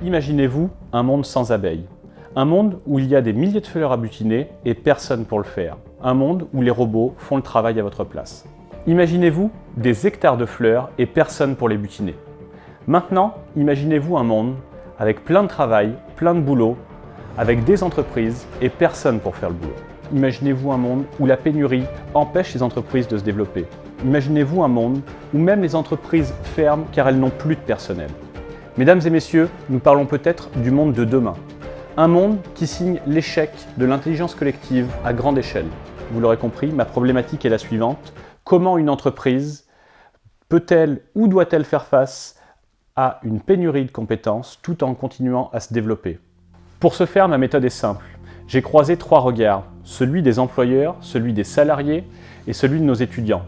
Imaginez-vous un monde sans abeilles. Un monde où il y a des milliers de fleurs à butiner et personne pour le faire. Un monde où les robots font le travail à votre place. Imaginez-vous des hectares de fleurs et personne pour les butiner. Maintenant, imaginez-vous un monde avec plein de travail, plein de boulot, avec des entreprises et personne pour faire le boulot. Imaginez-vous un monde où la pénurie empêche les entreprises de se développer. Imaginez-vous un monde où même les entreprises ferment car elles n'ont plus de personnel. Mesdames et messieurs, nous parlons peut-être du monde de demain. Un monde qui signe l'échec de l'intelligence collective à grande échelle. Vous l'aurez compris, ma problématique est la suivante. Comment une entreprise peut-elle ou doit-elle faire face à une pénurie de compétences tout en continuant à se développer? Pour ce faire, ma méthode est simple. J'ai croisé 3 regards, celui des employeurs, celui des salariés et celui de nos étudiants.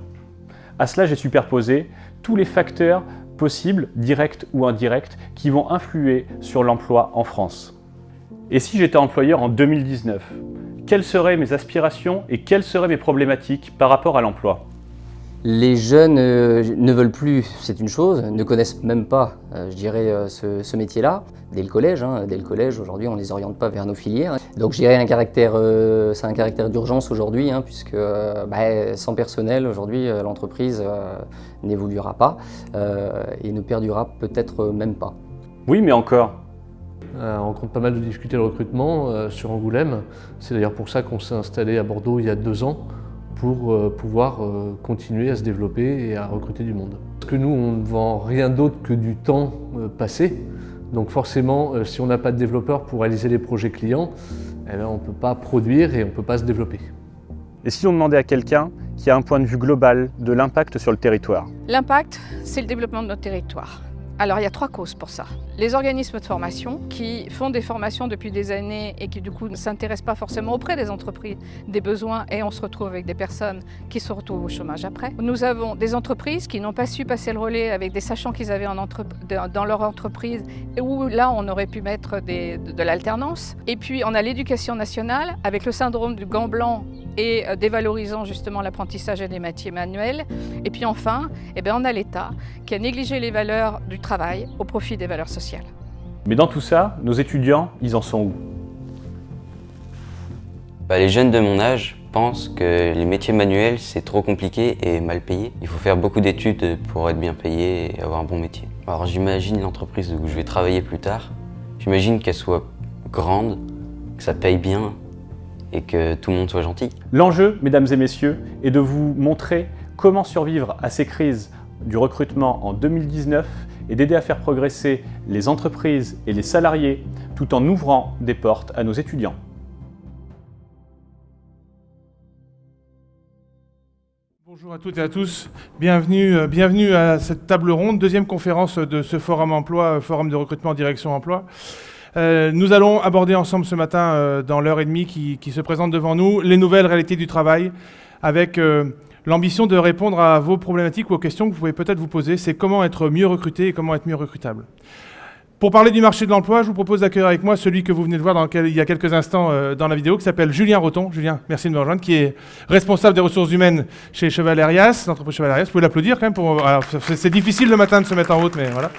À cela, j'ai superposé tous les facteurs possibles, directs ou indirects, qui vont influer sur l'emploi en France. Et si j'étais employeur en 2019, quelles seraient mes aspirations et quelles seraient mes problématiques par rapport à l'emploi? Les jeunes ne veulent plus, c'est une chose, ne connaissent même pas, je dirais, ce métier-là. Dès le collège, aujourd'hui, on ne les oriente pas vers nos filières. Donc je dirais c'est un caractère d'urgence aujourd'hui, puisque sans personnel, aujourd'hui, l'entreprise n'évoluera pas et ne perdurera peut-être même pas. Oui, mais encore. On rencontre pas mal de difficultés de recrutement sur Angoulême. C'est d'ailleurs pour ça qu'on s'est installé à Bordeaux il y a 2 ans, pour pouvoir continuer à se développer et à recruter du monde. Parce que nous, on ne vend rien d'autre que du temps passé. Donc forcément, si on n'a pas de développeurs pour réaliser les projets clients, on ne peut pas produire et on ne peut pas se développer. Et si on demandait à quelqu'un qui a un point de vue global de l'impact sur le territoire? L'impact, c'est le développement de notre territoire. Alors il y a 3 causes pour ça. Les organismes de formation qui font des formations depuis des années et qui du coup ne s'intéressent pas forcément auprès des entreprises, des besoins, et on se retrouve avec des personnes qui se retrouvent au chômage après. Nous avons des entreprises qui n'ont pas su passer le relais avec des sachants qu'ils avaient dans leur entreprise, et où là on aurait pu mettre de l'alternance. Et puis on a l'éducation nationale avec le syndrome du gant blanc et dévalorisant justement l'apprentissage et les métiers manuels. Et puis enfin, on a l'État qui a négligé les valeurs du travail au profit des valeurs sociales. Mais dans tout ça, nos étudiants, ils en sont où? Les jeunes de mon âge pensent que les métiers manuels, c'est trop compliqué et mal payé. Il faut faire beaucoup d'études pour être bien payé et avoir un bon métier. Alors j'imagine l'entreprise où je vais travailler plus tard, j'imagine qu'elle soit grande, que ça paye bien et que tout le monde soit gentil. L'enjeu, mesdames et messieurs, est de vous montrer comment survivre à ces crises du recrutement en 2019 et d'aider à faire progresser les entreprises et les salariés tout en ouvrant des portes à nos étudiants. Bonjour à toutes et à tous, bienvenue à cette table ronde, deuxième conférence de ce Forum Emploi, Forum de recrutement Direction Emploi. Nous allons aborder ensemble ce matin, dans l'heure et demie qui se présente devant nous, les nouvelles réalités du travail, avec l'ambition de répondre à vos problématiques ou aux questions que vous pouvez peut-être vous poser. C'est comment être mieux recruté et comment être mieux recrutable. Pour parler du marché de l'emploi, je vous propose d'accueillir avec moi celui que vous venez de voir il y a quelques instants dans la vidéo, qui s'appelle Julien Roton. Julien, merci de me rejoindre, qui est responsable des ressources humaines chez Cheval Arias, l'entreprise Cheval Arias. Vous pouvez l'applaudir quand même. Alors, c'est difficile le matin de se mettre en route, mais voilà.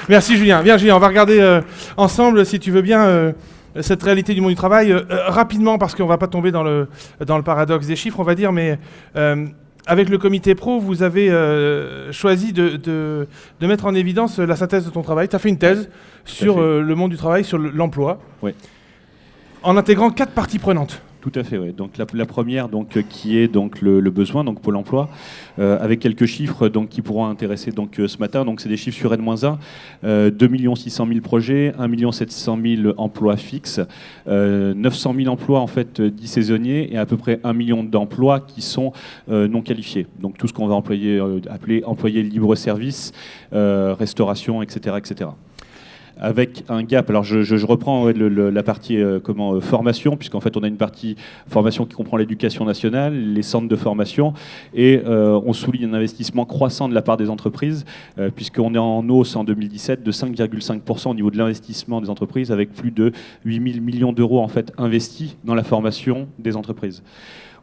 Merci Julien. Bien Julien, on va regarder ensemble, si tu veux bien, cette réalité du monde du travail rapidement, parce qu'on ne va pas tomber dans le paradoxe des chiffres, on va dire, mais avec le comité pro, vous avez choisi de mettre en évidence la synthèse de ton travail. Tu as fait une thèse sur le monde du travail, sur l'emploi, en intégrant 4 parties prenantes. Tout à fait, oui. Donc la première, qui est le besoin, donc Pôle emploi, avec quelques chiffres qui pourront intéresser ce matin. Donc c'est des chiffres sur N-1, 2 600 000 projets, 1 700 000 emplois fixes, 900 000 emplois en fait dits saisonniers et à peu près 1 million d'emplois qui sont non qualifiés. Donc tout ce qu'on va appeler employés libre-service, restauration, etc., etc. Avec un gap. Alors je reprends la partie formation, puisqu'en fait on a une partie formation qui comprend l'éducation nationale, les centres de formation, et on souligne un investissement croissant de la part des entreprises, puisqu'on est en hausse en 2017 de 5,5% au niveau de l'investissement des entreprises, avec plus de 8 000 millions d'euros en fait investis dans la formation des entreprises.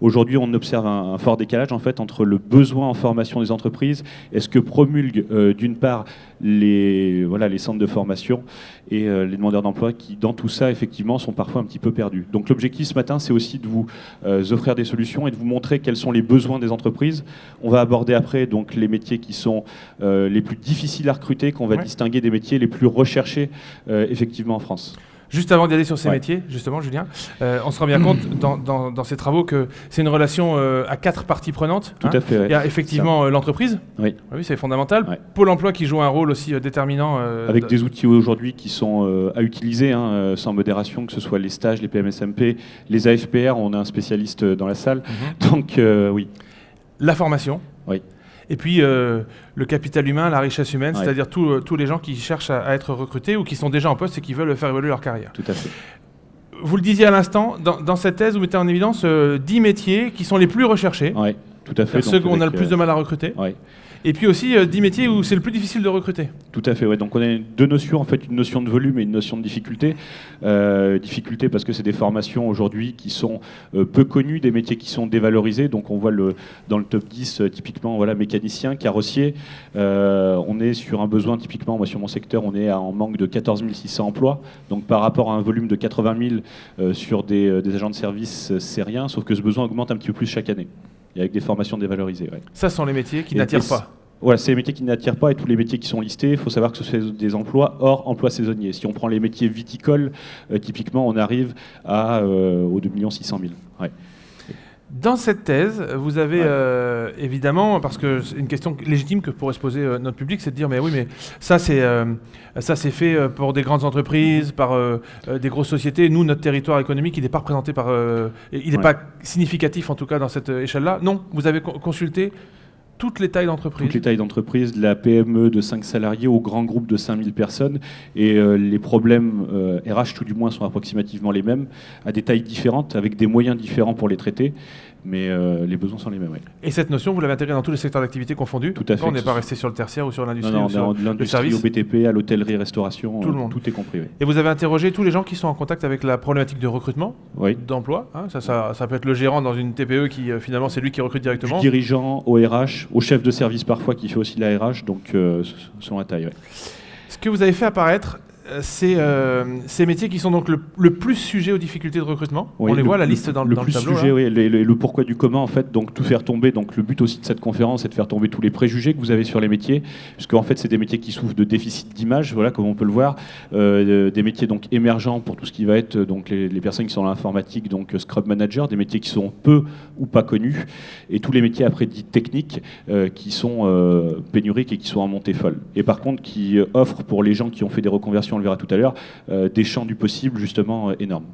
Aujourd'hui, on observe un fort décalage en fait entre le besoin en formation des entreprises et ce que promulguent d'une part les centres de formation et les demandeurs d'emploi qui, dans tout ça, effectivement, sont parfois un petit peu perdus. Donc l'objectif ce matin, c'est aussi de vous offrir des solutions et de vous montrer quels sont les besoins des entreprises. On va aborder après donc les métiers qui sont les plus difficiles à recruter, qu'on va distinguer des métiers les plus recherchés effectivement en France. Juste avant d'aller sur ces métiers, justement, Julien, on se rend bien compte dans ces travaux que c'est une relation à 4 parties prenantes. Tout à fait. Ouais. Il y a effectivement l'entreprise. Oui, c'est fondamental. Ouais. Pôle emploi qui joue un rôle aussi déterminant. Avec des outils aujourd'hui qui sont à utiliser, sans modération, que ce soit les stages, les PMSMP, les AFPR, on a un spécialiste dans la salle. Donc, oui. La formation. Oui. Et puis le capital humain, la richesse humaine, c'est-à-dire tous les gens qui cherchent à être recrutés ou qui sont déjà en poste et qui veulent faire évoluer leur carrière. Tout à fait. Vous le disiez à l'instant, dans cette thèse, vous mettez en évidence 10 métiers qui sont les plus recherchés. Oui, tout à fait. Ceux qu'on a le plus de mal à recruter. Oui. Et puis aussi 10 métiers où c'est le plus difficile de recruter. Tout à fait, ouais. Donc on a deux notions, en fait, une notion de volume et une notion de difficulté. Difficulté parce que c'est des formations aujourd'hui qui sont peu connues, des métiers qui sont dévalorisés. Donc on voit dans le top 10, typiquement, voilà, mécanicien, carrossier. On est sur un besoin, typiquement, moi sur mon secteur, on est en manque de 14 600 emplois. Donc par rapport à un volume de 80 000 sur des agents de service, c'est rien, sauf que ce besoin augmente un petit peu plus chaque année. Et avec des formations dévalorisées. Ouais. Ça sont les métiers qui n'attirent pas. Voilà, c'est les métiers qui n'attirent pas et tous les métiers qui sont listés, il faut savoir que ce sont des emplois hors emploi saisonnier. Si on prend les métiers viticoles, typiquement, on arrive aux 2 600 000. Ouais. Dans cette thèse, vous avez évidemment, parce que c'est une question légitime que pourrait se poser notre public, c'est de dire mais oui, mais ça c'est fait pour des grandes entreprises, par des grosses sociétés. Nous, notre territoire économique, il n'est pas représenté par, il n'est pas significatif en tout cas dans cette échelle-là. Non, vous avez consulté toutes les tailles d'entreprise. Toutes les tailles d'entreprise, de la PME de 5 salariés au grand groupe de 5000 personnes. Et les problèmes RH, tout du moins, sont approximativement les mêmes, à des tailles différentes, avec des moyens différents pour les traiter. Mais les besoins sont les mêmes. Ouais. Et cette notion, vous l'avez intégrée dans tous les secteurs d'activité confondus. Tout à fait. On n'est pas resté sur le tertiaire ou sur l'industrie. Non, ou sur de l'industrie le service. au BTP, à l'hôtellerie, restauration, tout le monde. Tout est compris. Oui. Et vous avez interrogé tous les gens qui sont en contact avec la problématique de recrutement, d'emploi. Hein, ça peut être le gérant dans une TPE qui finalement c'est lui qui recrute directement. Du dirigeant au RH, au chef de service parfois qui fait aussi la RH, donc selon la taille. Ouais. Ce que vous avez fait apparaître, c'est ces métiers qui sont donc le plus sujets aux difficultés de recrutement. Oui, on les voit, la liste dans le tableau. Sujet, oui, le pourquoi du comment, en fait, donc tout faire tomber. Donc le but aussi de cette conférence, c'est de faire tomber tous les préjugés que vous avez sur les métiers, puisque en fait, c'est des métiers qui souffrent de déficit d'image, voilà, comme on peut le voir, des métiers donc émergents pour tout ce qui va être donc les personnes qui sont dans l'informatique, donc Scrum Manager, des métiers qui sont peu ou pas connus, et tous les métiers après dits techniques qui sont pénuriques et qui sont en montée folle. Et par contre, qui offrent pour les gens qui ont fait des reconversions, on le verra tout à l'heure, des champs du possible justement énormes.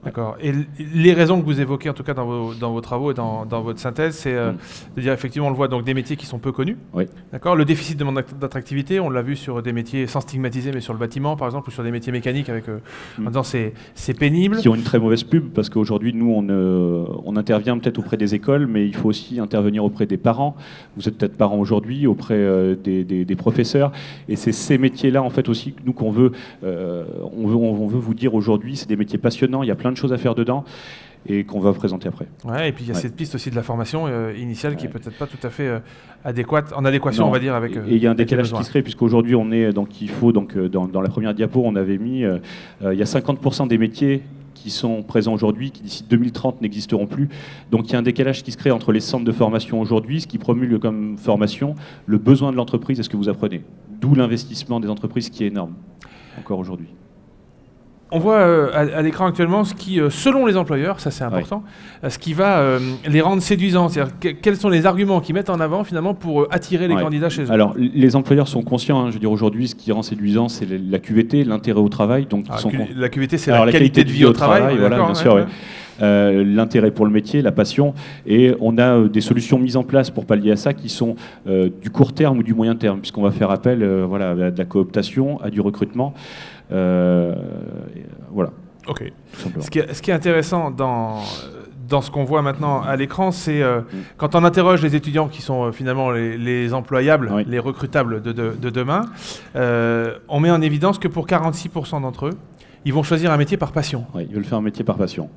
D'accord. Et les raisons que vous évoquez, en tout cas dans vos travaux et dans votre synthèse, c'est de dire effectivement, on le voit, donc des métiers qui sont peu connus. Oui. D'accord. Le déficit de demande d'attractivité, on l'a vu sur des métiers sans stigmatiser, mais sur le bâtiment, par exemple, ou sur des métiers mécaniques avec, en disant c'est pénible. Qui ont une très mauvaise pub, parce qu'aujourd'hui, nous, on intervient peut-être auprès des écoles, mais il faut aussi intervenir auprès des parents. Vous êtes peut-être parents aujourd'hui, auprès des professeurs. Et c'est ces métiers-là, en fait, aussi, nous, qu'on veut, on veut vous dire aujourd'hui, c'est des métiers passionnants, il y a plein de choses à faire dedans et qu'on va présenter après. Ouais, et puis il y a cette piste aussi de la formation initiale qui est peut-être pas tout à fait adéquate, en adéquation, on va dire, avec. Et il y a un décalage qui se crée, puisqu'aujourd'hui on est donc il faut donc dans la première diapo on avait mis il y a 50% des métiers qui sont présents aujourd'hui, qui d'ici 2030 n'existeront plus. Donc il y a un décalage qui se crée entre les centres de formation aujourd'hui, ce qui promulgue comme formation, le besoin de l'entreprise et ce que vous apprenez. D'où l'investissement des entreprises qui est énorme encore aujourd'hui. On voit à l'écran actuellement ce qui, selon les employeurs, ça c'est important, ce qui va les rendre séduisants. C'est-à-dire quels sont les arguments qu'ils mettent en avant finalement pour attirer les candidats chez eux. Alors les employeurs sont conscients, je veux dire aujourd'hui ce qui rend séduisant c'est la QVT, l'intérêt au travail. Donc, la QVT c'est la qualité de vie au travail. Voilà, bien sûr. L'intérêt pour le métier, la passion, et on a des solutions mises en place pour pallier à ça qui sont du court terme ou du moyen terme, puisqu'on va faire appel à de la cooptation, à du recrutement. Voilà. Ok. Ce qui est intéressant dans ce qu'on voit maintenant à l'écran, c'est quand on interroge les étudiants qui sont finalement les employables, les recrutables de demain, on met en évidence que pour 46% d'entre eux, ils vont choisir un métier par passion. Oui, ils veulent faire un métier par passion.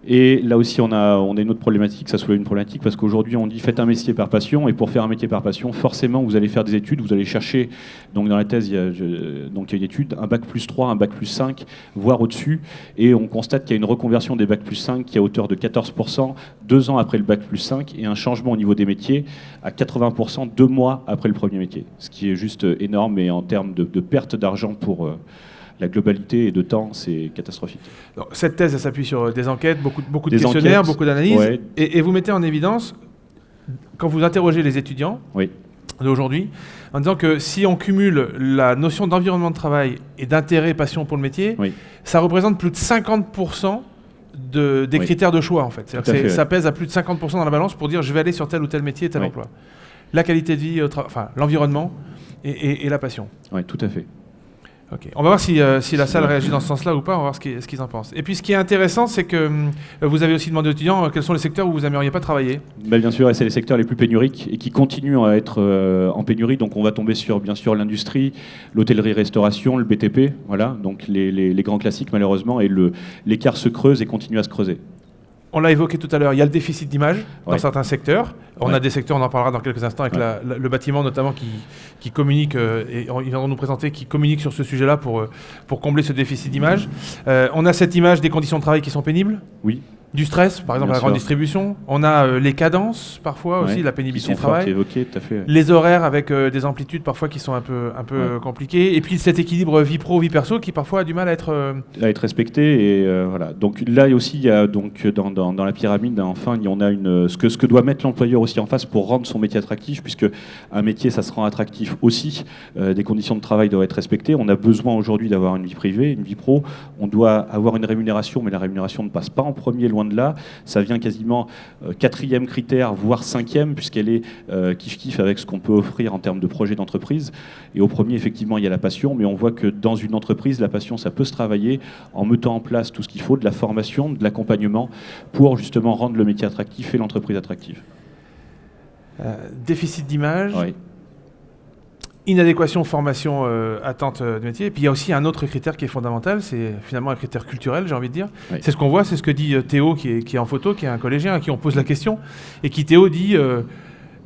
Et là aussi, on a une autre problématique, ça soulève une problématique, parce qu'aujourd'hui, on dit faites un métier par passion, et pour faire un métier par passion, forcément, vous allez faire des études, vous allez chercher, donc dans la thèse, il y a une étude, un bac+3, un bac+5, voire au-dessus, et on constate qu'il y a une reconversion des bac+5 qui est à hauteur de 14%, 2 ans après le bac+5, et un changement au niveau des métiers à 80%, 2 mois après le premier métier, ce qui est juste énorme, et en termes de perte d'argent pour la globalité et de temps, c'est catastrophique. Donc, cette thèse, elle s'appuie sur des enquêtes, beaucoup de Des questionnaires, enquêtes, beaucoup d'analyses. ouais. Et vous mettez en évidence, quand vous interrogez les étudiants Oui. d'aujourd'hui, en disant que si on cumule la notion d'environnement de travail et d'intérêt, passion pour le métier, Oui. ça représente plus de 50% des Oui. critères de choix, en fait. C'est-à-dire Tout à que fait, ça pèse à plus de 50% dans la balance pour dire je vais aller sur tel ou tel métier, tel Oui. emploi. La qualité de vie, enfin l'environnement et la passion. Oui, tout à fait. Ok. On va voir si la salle réagit dans ce sens-là ou pas, on va voir ce qu'ils en pensent. Et puis ce qui est intéressant, c'est que vous avez aussi demandé aux étudiants quels sont les secteurs où vous n'aimeriez pas travailler. Ben, bien sûr, et c'est les secteurs les plus pénuriques et qui continuent à être en pénurie. Donc on va tomber sur, bien sûr, l'industrie, l'hôtellerie-restauration, le BTP, voilà, donc les grands classiques malheureusement, et l'écart se creuse et continue à se creuser. On l'a évoqué tout à l'heure, il y a le déficit d'image dans Ouais. certains secteurs. On Ouais. a des secteurs, on en parlera dans quelques instants, avec Ouais. le bâtiment notamment qui communique, et ils viendront nous présenter, qui communique sur ce sujet-là pour combler ce déficit d'image. On a cette image des conditions de travail qui sont pénibles. Oui. Du stress, par exemple, Bien à la grande sûr. distribution. On a les cadences, parfois aussi, Ouais, la qui pénibilité sont du travail. fortes et évoquées, tout à fait. Les horaires avec des amplitudes parfois qui sont un peu Ouais. compliquées. Et puis cet équilibre vie pro, vie perso qui parfois a du mal à être... À être respecté, et voilà. Donc là aussi, il y a donc dans la pyramide, enfin, on a ce que doit mettre l'employeur aussi en face pour rendre son métier attractif, puisque un métier, ça se rend attractif aussi. Des conditions de travail doivent être respectées. On a besoin aujourd'hui d'avoir une vie privée, une vie pro. On doit avoir une rémunération, mais la rémunération ne passe pas en premier, loin de là. Ça vient quasiment 4e critère, voire 5e, puisqu'elle est kiff-kiff avec ce qu'on peut offrir en termes de projet d'entreprise. Et au premier, effectivement, il y a la passion, mais on voit que dans une entreprise, la passion, ça peut se travailler en mettant en place tout ce qu'il faut, de la formation, de l'accompagnement, pour justement rendre le métier attractif et l'entreprise attractive. déficit d'image, Oui. inadéquation, formation, attente de métier. Et puis il y a aussi un autre critère qui est fondamental, c'est finalement un critère culturel, j'ai envie de dire. Oui. C'est ce qu'on voit, c'est ce que dit Théo qui est en photo, qui est un collégien à qui on pose la question. Et qui, Théo, dit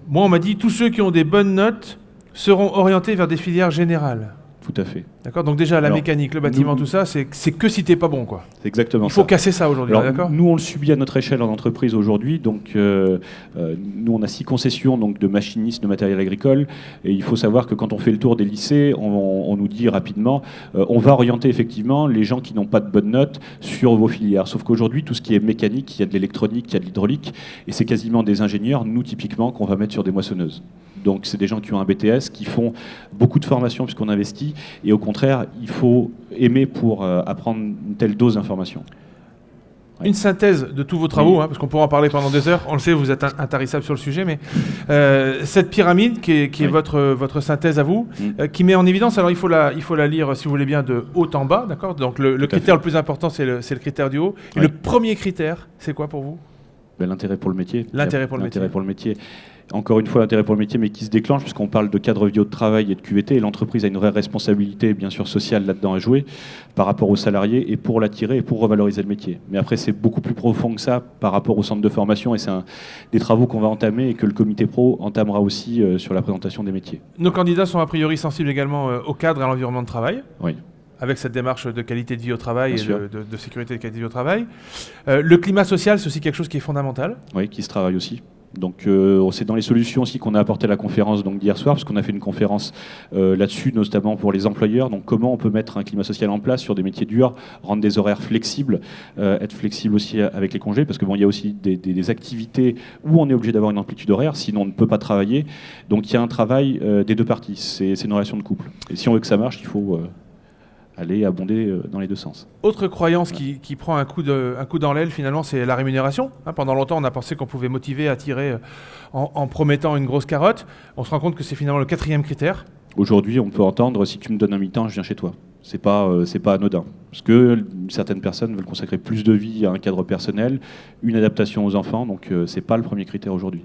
moi on m'a dit tous ceux qui ont des bonnes notes seront orientés vers des filières générales. Tout à fait. D'accord. Donc déjà la Alors, mécanique, le bâtiment, nous- tout ça, c'est que si t'es pas bon, quoi. C'est exactement Il faut ça. casser ça aujourd'hui, Alors, d'accord. nous, on le subit à notre échelle en entreprise aujourd'hui. Donc, nous, on a 6 concessions donc, de machinistes de matériel agricole. Et il faut savoir que quand on fait le tour des lycées, on nous dit rapidement, on va orienter effectivement les gens qui n'ont pas de bonnes notes sur vos filières. Sauf qu'aujourd'hui, tout ce qui est mécanique, il y a de l'électronique, il y a de l'hydraulique. Et c'est quasiment des ingénieurs, nous, typiquement, qu'on va mettre sur des moissonneuses. Donc, c'est des gens qui ont un BTS, qui font beaucoup de formation puisqu'on investit. Et au contraire, il faut aimer pour apprendre une telle dose d'information. Une synthèse de tous vos travaux, hein, parce qu'on pourra en parler pendant des heures. On le sait, vous êtes intarissable sur le sujet, mais cette pyramide qui est Oui. votre synthèse à vous, qui met en évidence, alors il faut la lire, si vous voulez bien, de haut en bas, d'accord. Donc le à critère fait. le plus important, c'est le critère du haut. Et Oui. le premier critère, c'est quoi pour vous? Ben, l'intérêt pour le métier. L'intérêt pour le métier. L'intérêt pour le métier. Encore une fois, l'intérêt pour le métier, mais qui se déclenche puisqu'on parle de cadre vie de travail et de QVT. Et l'entreprise a une vraie responsabilité, bien sûr, sociale là-dedans à jouer par rapport aux salariés et pour l'attirer et pour revaloriser le métier. Mais après, c'est beaucoup plus profond que ça par rapport au centre de formation et c'est des travaux qu'on va entamer et que le comité pro entamera aussi sur la présentation des métiers. Nos candidats sont a priori sensibles également au cadre et à l'environnement de travail, Oui. avec cette démarche de qualité de vie au travail Bien et sûr. de sécurité et de qualité de vie au travail. Le climat social, c'est aussi quelque chose qui est fondamental. Oui, qui se travaille aussi. Donc c'est dans les solutions aussi qu'on a apporté à la conférence d'hier soir, parce qu'on a fait une conférence là-dessus, notamment pour les employeurs. Donc comment on peut mettre un climat social en place sur des métiers durs, rendre des horaires flexibles, être flexible aussi avec les congés, parce que bon, il y a aussi des activités où on est obligé d'avoir une amplitude horaire, sinon on ne peut pas travailler. Donc il y a un travail des deux parties, c'est une relation de couple. Et si on veut que ça marche, il faut aller abonder dans les deux sens. Autre croyance qui prend un coup dans l'aile, finalement, c'est la rémunération. Hein, pendant longtemps, on a pensé qu'on pouvait motiver, attirer en promettant une grosse carotte. On se rend compte que c'est finalement le 4e critère. Aujourd'hui, on peut entendre, si tu me donnes un mi-temps, je viens chez toi. C'est pas anodin. Parce que certaines personnes veulent consacrer plus de vie à un cadre personnel, une adaptation aux enfants, donc c'est pas le premier critère aujourd'hui.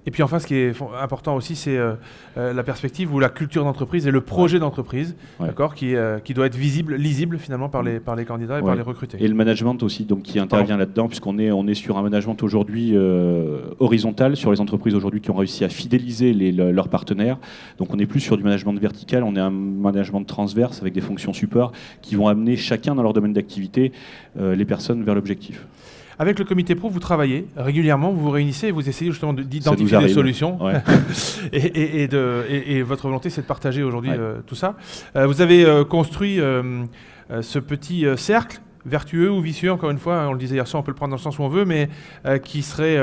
Et puis enfin, ce qui est important aussi, c'est la perspective ou la culture d'entreprise et le projet d'entreprise, d'accord, qui doit être visible, lisible finalement par les candidats et par les recrutés. Et le management aussi, donc qui intervient là-dedans, puisqu'on est sur un management aujourd'hui horizontal, sur les entreprises aujourd'hui qui ont réussi à fidéliser leurs partenaires. Donc on n'est plus sur du management vertical, on est un management transverse avec des fonctions support qui vont amener chacun dans leur domaine d'activité les personnes vers l'objectif. Avec le comité pro, vous travaillez régulièrement, vous vous réunissez et vous essayez justement d'identifier des solutions. Ouais. et votre volonté, c'est de partager aujourd'hui tout ça. Vous avez construit ce petit cercle vertueux ou vicieux, encore une fois, on le disait hier soir, on peut le prendre dans le sens où on veut, mais qui serait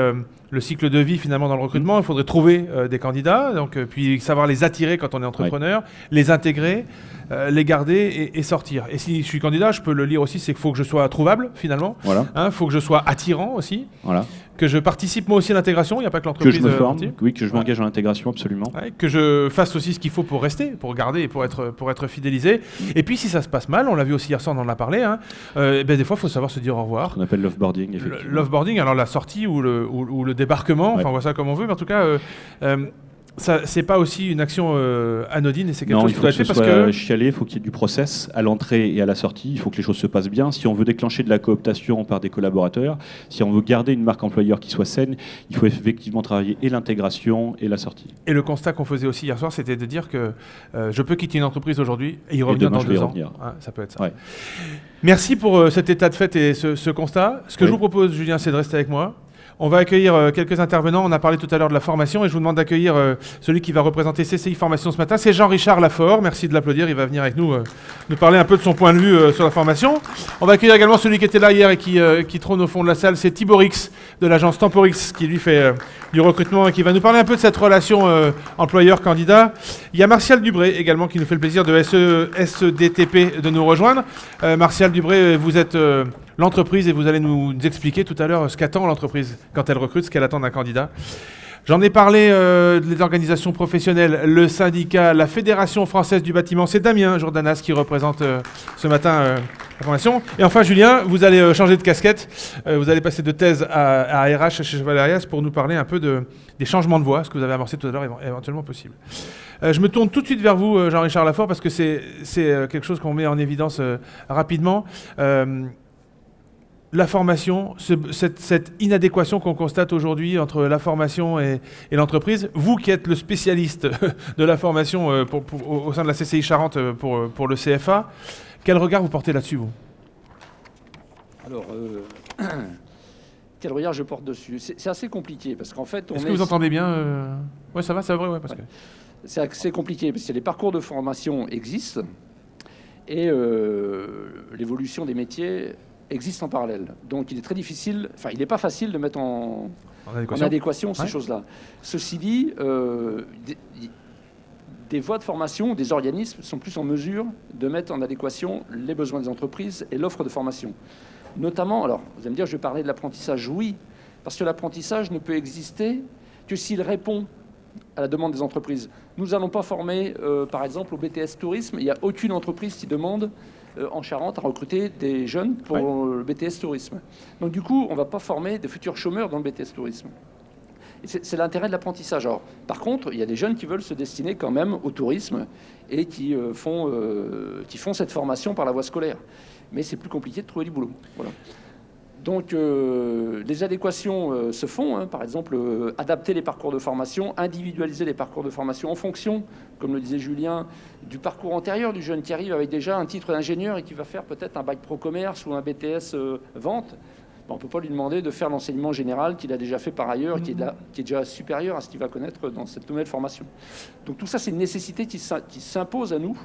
le cycle de vie finalement dans le recrutement. Il faudrait trouver des candidats, donc, puis savoir les attirer quand on est entrepreneur, les intégrer, les garder et sortir. Et si je suis candidat, je peux le lire aussi, c'est qu'il faut que je sois trouvable finalement, faut que je sois attirant aussi, que je participe moi aussi à l'intégration, il n'y a pas que l'entreprise. Que je me forme, que je m'engage en intégration, absolument. Que je fasse aussi ce qu'il faut pour rester, pour garder et pour être fidélisé. Et puis si ça se passe mal, on l'a vu aussi hier soir, on en a parlé, des fois il faut savoir se dire au revoir. On appelle l'offboarding, effectivement. L'offboarding, alors la sortie ou le débarquement, enfin on voit ça comme on veut, mais en tout cas, c'est pas aussi une action anodine et c'est quelque chose qui doit être fait parce que chialé, il faut qu'il y ait du process à l'entrée et à la sortie, il faut que les choses se passent bien. Si on veut déclencher de la cooptation par des collaborateurs, si on veut garder une marque employeur qui soit saine, il faut effectivement travailler et l'intégration et la sortie. Et le constat qu'on faisait aussi hier soir, c'était de dire que je peux quitter une entreprise aujourd'hui et y revenir dans 2 ans. Ça peut être ça. Merci pour cet état de fait et ce constat. Ce que je vous propose, Julien, c'est de rester avec moi. On va accueillir quelques intervenants. On a parlé tout à l'heure de la formation et je vous demande d'accueillir celui qui va représenter CCI Formation ce matin. C'est Jean-Richard Lafort. Merci de l'applaudir. Il va venir avec nous parler un peu de son point de vue sur la formation. On va accueillir également celui qui était là hier et qui trône au fond de la salle. C'est Thibaurix de l'agence Temporix qui lui fait du recrutement et qui va nous parler un peu de cette relation employeur-candidat. Il y a Martial Dubré également qui nous fait le plaisir de SEDTP de nous rejoindre. Martial Dubré, vous êtes l'entreprise et vous allez nous expliquer tout à l'heure ce qu'attend l'entreprise quand elle recrute, ce qu'elle attend d'un candidat. J'en ai parlé des organisations professionnelles, le syndicat, la Fédération française du bâtiment. C'est Damien Jordanas qui représente ce matin la formation. Et enfin, Julien, vous allez changer de casquette. Vous allez passer de thèse à RH chez Valerias pour nous parler un peu des changements de voie, ce que vous avez amorcé tout à l'heure, éventuellement possible. Je me tourne tout de suite vers vous, Jean-Richard Lafort, parce que c'est quelque chose qu'on met en évidence rapidement. La formation, cette inadéquation qu'on constate aujourd'hui entre la formation et l'entreprise, vous qui êtes le spécialiste de la formation au sein de la CCI Charente pour le CFA, quel regard vous portez là-dessus, vous ? Alors, quel regard je porte dessus ? C'est assez compliqué, parce qu'en fait... Est-ce que vous entendez bien Oui, ça va, c'est vrai, parce que... C'est assez compliqué, parce que les parcours de formation existent, et l'évolution des métiers existe en parallèle. Donc il est très difficile, enfin il n'est pas facile de mettre en adéquation ces choses-là. Ceci dit, des voies de formation, des organismes sont plus en mesure de mettre en adéquation les besoins des entreprises et l'offre de formation. Notamment, alors vous allez me dire, je vais parler de l'apprentissage, oui, parce que l'apprentissage ne peut exister que s'il répond à la demande des entreprises. Nous n'allons pas former, par exemple, au BTS Tourisme, il n'y a aucune entreprise qui demande en Charente à recruter des jeunes pour le BTS Tourisme. Donc du coup, on ne va pas former des futurs chômeurs dans le BTS Tourisme. C'est l'intérêt de l'apprentissage. Alors, par contre, il y a des jeunes qui veulent se destiner quand même au tourisme et qui font cette formation par la voie scolaire. Mais c'est plus compliqué de trouver du boulot. Voilà. Donc les adéquations se font, par exemple adapter les parcours de formation, individualiser les parcours de formation en fonction, comme le disait Julien, du parcours antérieur du jeune qui arrive avec déjà un titre d'ingénieur et qui va faire peut-être un bac pro commerce ou un BTS vente. On ne peut pas lui demander de faire l'enseignement général qu'il a déjà fait par ailleurs, qui est déjà supérieur à ce qu'il va connaître dans cette nouvelle formation. Donc tout ça, c'est une nécessité qui s'impose à nous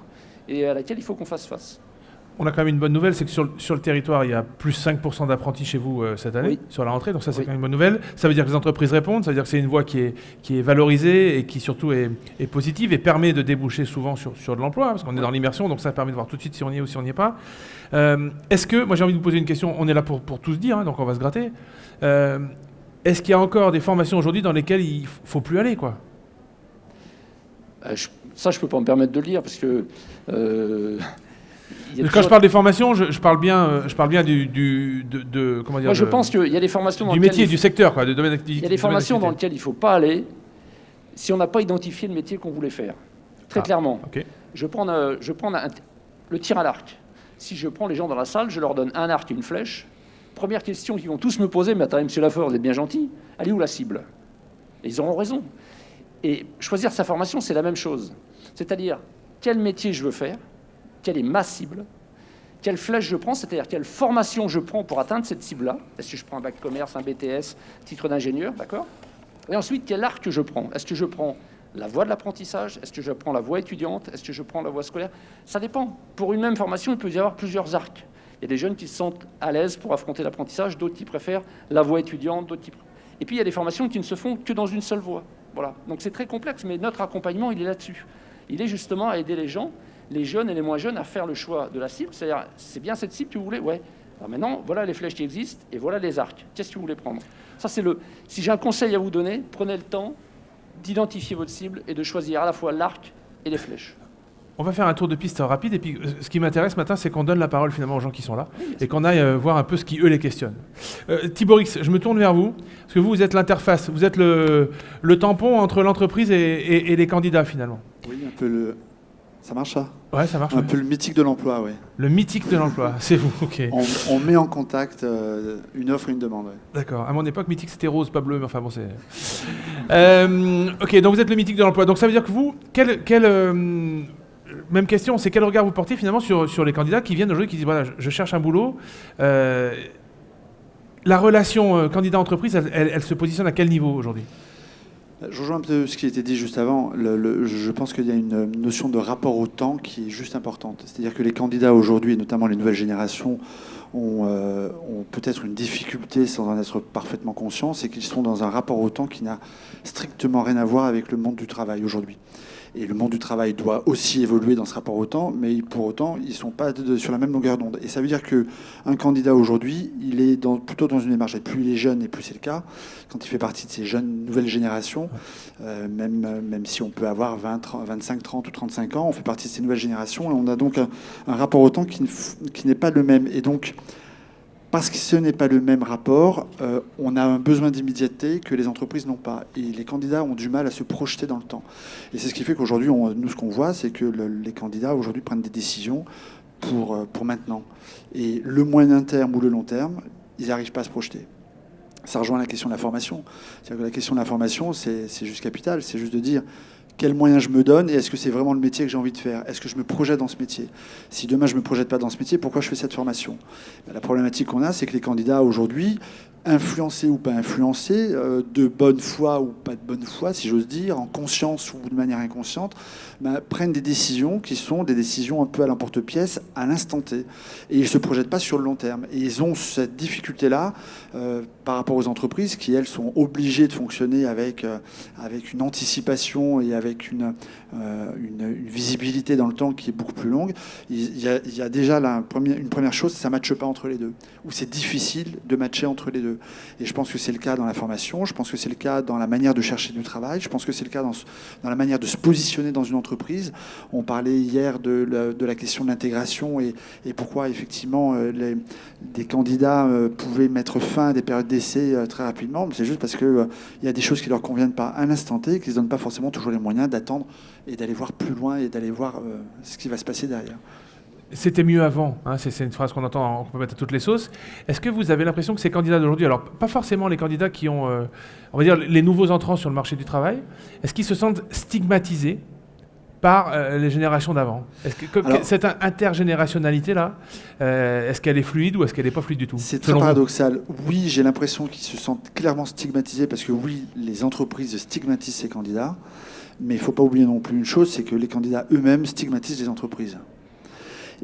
et à laquelle il faut qu'on fasse face. On a quand même une bonne nouvelle, c'est que sur le territoire, il y a plus 5% d'apprentis chez vous cette année, sur la rentrée, donc ça c'est quand même une bonne nouvelle. Ça veut dire que les entreprises répondent, ça veut dire que c'est une voie qui est valorisée et qui surtout est positive et permet de déboucher souvent sur de l'emploi, parce qu'on est dans l'immersion, donc ça permet de voir tout de suite si on y est ou si on n'y est pas. Est-ce que, moi j'ai envie de vous poser une question, on est là pour tout se dire, donc on va se gratter. Est-ce qu'il y a encore des formations aujourd'hui dans lesquelles il ne faut plus aller, quoi ? Ça, je ne peux pas me permettre de le dire, parce que... Quand je parle des formations, je parle bien comment dire, moi, je pense qu'il y a des formations du métier, du secteur, quoi, du domaine d'activité. Il y a des formations dans lesquelles il ne faut pas aller, si on n'a pas identifié le métier qu'on voulait faire. Très clairement. Ok. Je prends le tir à l'arc. Si je prends les gens dans la salle, je leur donne un arc et une flèche. Première question qu'ils vont tous me poser, mais attendez, monsieur Lafort, vous êtes bien gentil, elle est où la cible? Et ils auront raison. Et choisir sa formation, c'est la même chose. C'est-à-dire, quel métier je veux faire, quelle est ma cible, quelle flèche je prends, c'est-à-dire quelle formation je prends pour atteindre cette cible-là. Est-ce que je prends un bac commerce, un BTS, titre d'ingénieur, d'accord? Et ensuite, quel arc je prends? Est-ce que je prends la voie de l'apprentissage? Est-ce que je prends la voie étudiante? Est-ce que je prends la voie scolaire? Ça dépend. Pour une même formation, il peut y avoir plusieurs arcs. Il y a des jeunes qui se sentent à l'aise pour affronter l'apprentissage, d'autres qui préfèrent la voie étudiante, d'autres qui... Et puis il y a des formations qui ne se font que dans une seule voie. Voilà. Donc c'est très complexe, mais notre accompagnement, il est là-dessus. Il est justement à aider les gens, les jeunes et les moins jeunes, à faire le choix de la cible. C'est-à-dire, c'est bien cette cible que vous voulez? Ouais. Alors maintenant, voilà les flèches qui existent et voilà les arcs. Qu'est-ce que vous voulez prendre? Ça, c'est le... Si j'ai un conseil à vous donner, prenez le temps d'identifier votre cible et de choisir à la fois l'arc et les flèches. On va faire un tour de piste rapide, et puis ce qui m'intéresse ce matin, c'est qu'on donne la parole finalement aux gens qui sont là, et qu'on aille voir un peu ce qui, eux, les questionnent. Thibaurix, je me tourne vers vous, parce que vous êtes l'interface, vous êtes le tampon entre l'entreprise et les candidats finalement. Oui, un peu le... Ça marche ça? Ouais, ça marche. Un peu le mythique de l'emploi, oui. Le mythique de l'emploi, c'est vous, ok. On met en contact une offre et une demande. Ouais. D'accord. À mon époque, mythique c'était rose, pas bleu, mais enfin bon, c'est... ok, donc vous êtes le mythique de l'emploi. Donc ça veut dire que vous, même question, c'est quel regard vous portez finalement sur les candidats qui viennent aujourd'hui, qui disent voilà, je cherche un boulot. La relation candidat-entreprise, elle se positionne à quel niveau aujourd'hui? Je rejoins un peu ce qui a été dit juste avant. Je pense qu'il y a une notion de rapport au temps qui est juste importante. C'est-à-dire que les candidats aujourd'hui, et notamment les nouvelles générations, ont peut-être une difficulté sans en être parfaitement conscients, c'est qu'ils sont dans un rapport au temps qui n'a strictement rien à voir avec le monde du travail aujourd'hui. Et le monde du travail doit aussi évoluer dans ce rapport au temps, mais pour autant, ils ne sont pas sur la même longueur d'onde. Et ça veut dire qu'un candidat aujourd'hui, il est plutôt dans une démarche. Et plus il est jeune, et plus c'est le cas, quand il fait partie de ces jeunes nouvelles générations, même si on peut avoir 25, 30 ou 35 ans, on fait partie de ces nouvelles générations, et on a donc un rapport au temps qui n'est pas le même. Et donc, parce que ce n'est pas le même rapport, on a un besoin d'immédiateté que les entreprises n'ont pas. Et les candidats ont du mal à se projeter dans le temps. Et c'est ce qui fait qu'aujourd'hui, nous, ce qu'on voit, c'est que les candidats, aujourd'hui, prennent des décisions pour maintenant. Et le moyen terme ou le long terme, ils n'arrivent pas à se projeter. Ça rejoint la question de la formation. C'est-à-dire que la question de la formation, c'est juste capital. C'est juste de dire... Quels moyens je me donne et est-ce que c'est vraiment le métier que j'ai envie de faire? Est-ce que je me projette dans ce métier? Si demain je ne me projette pas dans ce métier, pourquoi je fais cette formation? La problématique qu'on a, c'est que les candidats aujourd'hui, influencés ou pas influencés, de bonne foi ou pas de bonne foi, si j'ose dire, en conscience ou de manière inconsciente, prennent des décisions qui sont des décisions un peu à l'emporte-pièce à l'instant T. Et ils ne se projettent pas sur le long terme. Et ils ont cette difficulté-là par rapport aux entreprises qui, elles, sont obligées de fonctionner avec une anticipation et avec une visibilité dans le temps qui est beaucoup plus longue. Il y a déjà là, une première chose, ça ne matche pas entre les deux. Ou c'est difficile de matcher entre les deux. Et je pense que c'est le cas dans la formation, je pense que c'est le cas dans la manière de chercher du travail, je pense que c'est le cas dans la manière de se positionner dans une entreprise. On parlait hier de la question de l'intégration et pourquoi effectivement des candidats pouvaient mettre fin à des périodes d'essai très rapidement. C'est juste parce qu'il y a des choses qui ne leur conviennent pas à l'instant T, qu'ils ne se donnent pas forcément toujours les moyens d'attendre et d'aller voir plus loin et d'aller voir ce qui va se passer derrière. C'était mieux avant, hein, c'est une phrase qu'on entend, qu'on peut mettre à toutes les sauces. Est-ce que vous avez l'impression que ces candidats d'aujourd'hui, alors pas forcément les candidats qui ont, on va dire, les nouveaux entrants sur le marché du travail, est-ce qu'ils se sentent stigmatisés par les générations d'avant? Est-ce que cette intergénérationnalité-là, est-ce qu'elle est fluide ou est-ce qu'elle n'est pas fluide du tout? C'est très paradoxal. Oui, j'ai l'impression qu'ils se sentent clairement stigmatisés parce que oui, les entreprises stigmatisent ces candidats, mais il ne faut pas oublier non plus une chose, c'est que les candidats eux-mêmes stigmatisent les entreprises.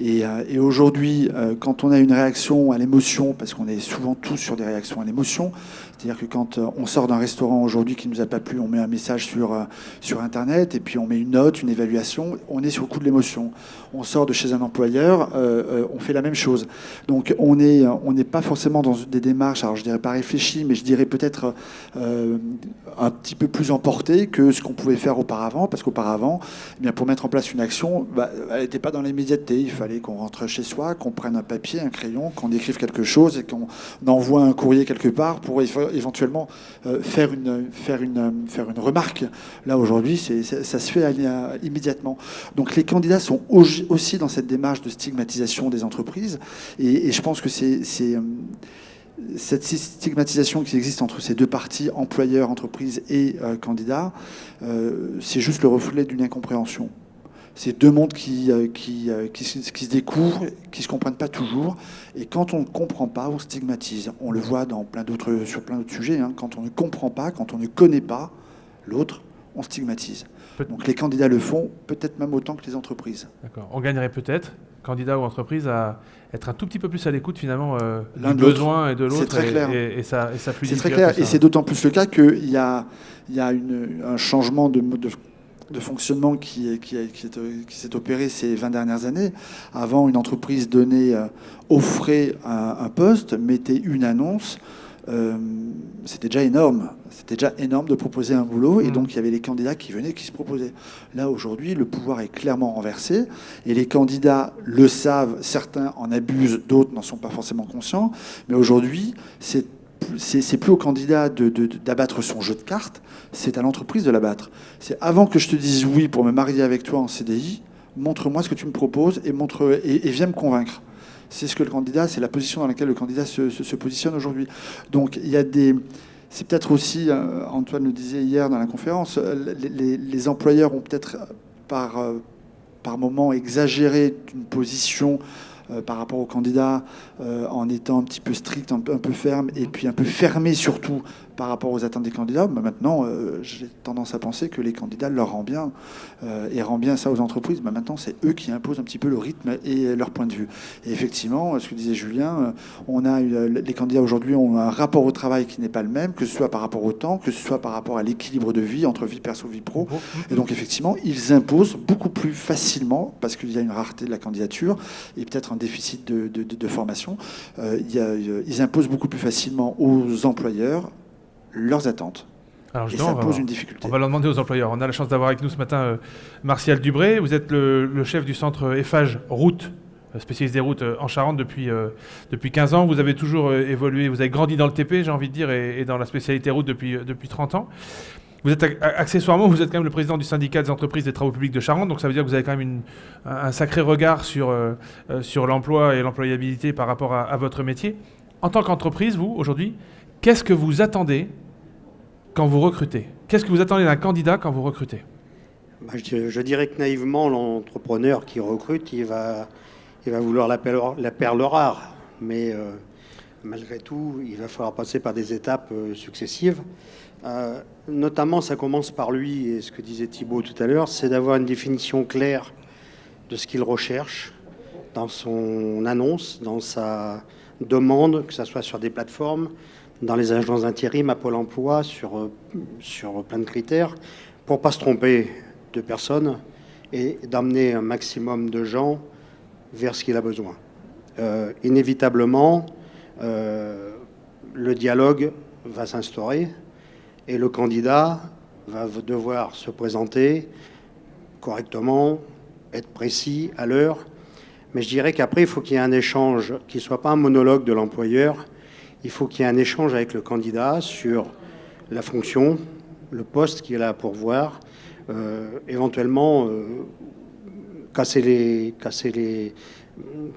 Et aujourd'hui, quand on a une réaction à l'émotion, parce qu'on est souvent tous sur des réactions à l'émotion, c'est-à-dire que quand on sort d'un restaurant aujourd'hui qui ne nous a pas plu, on met un message sur Internet, et puis on met une note, une évaluation, on est sur le coup de l'émotion. On sort de chez un employeur, on fait la même chose. Donc on n'est pas forcément dans des démarches, alors je dirais pas réfléchies, mais je dirais peut-être un petit peu plus emportées que ce qu'on pouvait faire auparavant, parce qu'auparavant, eh bien, pour mettre en place une action, elle n'était pas dans l'immédiateté. Il fallait qu'on rentre chez soi, qu'on prenne un papier, un crayon, qu'on écrive quelque chose et qu'on envoie un courrier quelque part pour éventuellement faire une remarque. Là, aujourd'hui, ça se fait immédiatement. Donc les candidats sont aussi dans cette démarche de stigmatisation des entreprises. Et je pense que cette stigmatisation qui existe entre ces deux parties, employeurs, entreprises et candidats, c'est juste le reflet d'une incompréhension. C'est deux mondes qui se découvrent, qui ne se comprennent pas toujours. Et quand on ne comprend pas, on stigmatise. On le voit sur plein d'autres sujets. Hein. Quand on ne comprend pas, quand on ne connaît pas l'autre, on stigmatise. Donc les candidats le font, peut-être même autant que les entreprises. D'accord. On gagnerait peut-être, candidat ou entreprise, à être un tout petit peu plus à l'écoute finalement l'un du de l'autre. besoin et de l'autre. C'est très clair. Et ça fluidifie. C'est très clair. Et c'est d'autant plus le cas qu'il y a un changement de fonctionnement qui s'est opéré ces 20 dernières années. Avant, une entreprise offrait un poste, mettait une annonce. C'était déjà énorme. C'était déjà énorme de proposer un boulot. Et donc, il y avait les candidats qui venaient, qui se proposaient. Là, aujourd'hui, le pouvoir est clairement renversé. Et les candidats le savent. Certains en abusent, d'autres n'en sont pas forcément conscients. Mais aujourd'hui, c'est plus au candidat d'abattre son jeu de cartes, c'est à l'entreprise de l'abattre. C'est avant que je te dise oui pour me marier avec toi en CDI, montre-moi ce que tu me proposes et viens me convaincre. C'est la position dans laquelle le candidat se positionne aujourd'hui. Donc c'est peut-être aussi, Antoine le disait hier dans la conférence, les employeurs ont peut-être par moment exagéré d'une position par rapport aux candidats en étant un petit peu strict, un peu ferme, et puis un peu fermé surtout par rapport aux attentes des candidats. Mais maintenant, j'ai tendance à penser que les candidats leur rendent bien et rendent bien ça aux entreprises. Mais maintenant, c'est eux qui imposent un petit peu le rythme et leur point de vue. Et effectivement, ce que disait Julien, les candidats aujourd'hui ont un rapport au travail qui n'est pas le même, que ce soit par rapport au temps, que ce soit par rapport à l'équilibre de vie entre vie perso et vie pro. Et donc, effectivement, ils imposent beaucoup plus facilement, parce qu'il y a une rareté de la candidature et peut-être un déficit de formation, ils imposent beaucoup plus facilement aux employeurs leurs attentes. Alors, et ça pose une difficulté. On va leur demander aux employeurs. On a la chance d'avoir avec nous ce matin Martial Dubré. Vous êtes le chef du centre EFAGE Route, spécialiste des routes en Charente depuis 15 ans. Vous avez toujours évolué, vous avez grandi dans le TP, j'ai envie de dire, et dans la spécialité route depuis 30 ans. Vous êtes accessoirement, vous êtes quand même le président du syndicat des entreprises des travaux publics de Charente, donc ça veut dire que vous avez quand même un sacré regard sur l'emploi et l'employabilité par rapport à votre métier. En tant qu'entreprise, vous, aujourd'hui, qu'est-ce que vous attendez quand vous recrutez? Qu'est-ce que vous attendez d'un candidat quand vous recrutez? Je dirais que naïvement, l'entrepreneur qui recrute, il va vouloir la perle rare. Mais malgré tout, il va falloir passer par des étapes successives. Notamment, ça commence par lui, et ce que disait Thibaut tout à l'heure, c'est d'avoir une définition claire de ce qu'il recherche dans son annonce, dans sa demande, que ce soit sur des plateformes, dans les agences d'intérim, à Pôle emploi, sur plein de critères, pour ne pas se tromper de personnes et d'amener un maximum de gens vers ce qu'il a besoin. Inévitablement, le dialogue va s'instaurer et le candidat va devoir se présenter correctement, être précis, à l'heure. Mais je dirais qu'après, il faut qu'il y ait un échange qui ne soit pas un monologue de l'employeur. Il faut qu'il y ait un échange avec le candidat sur la fonction, le poste qu'il a à pourvoir, éventuellement casser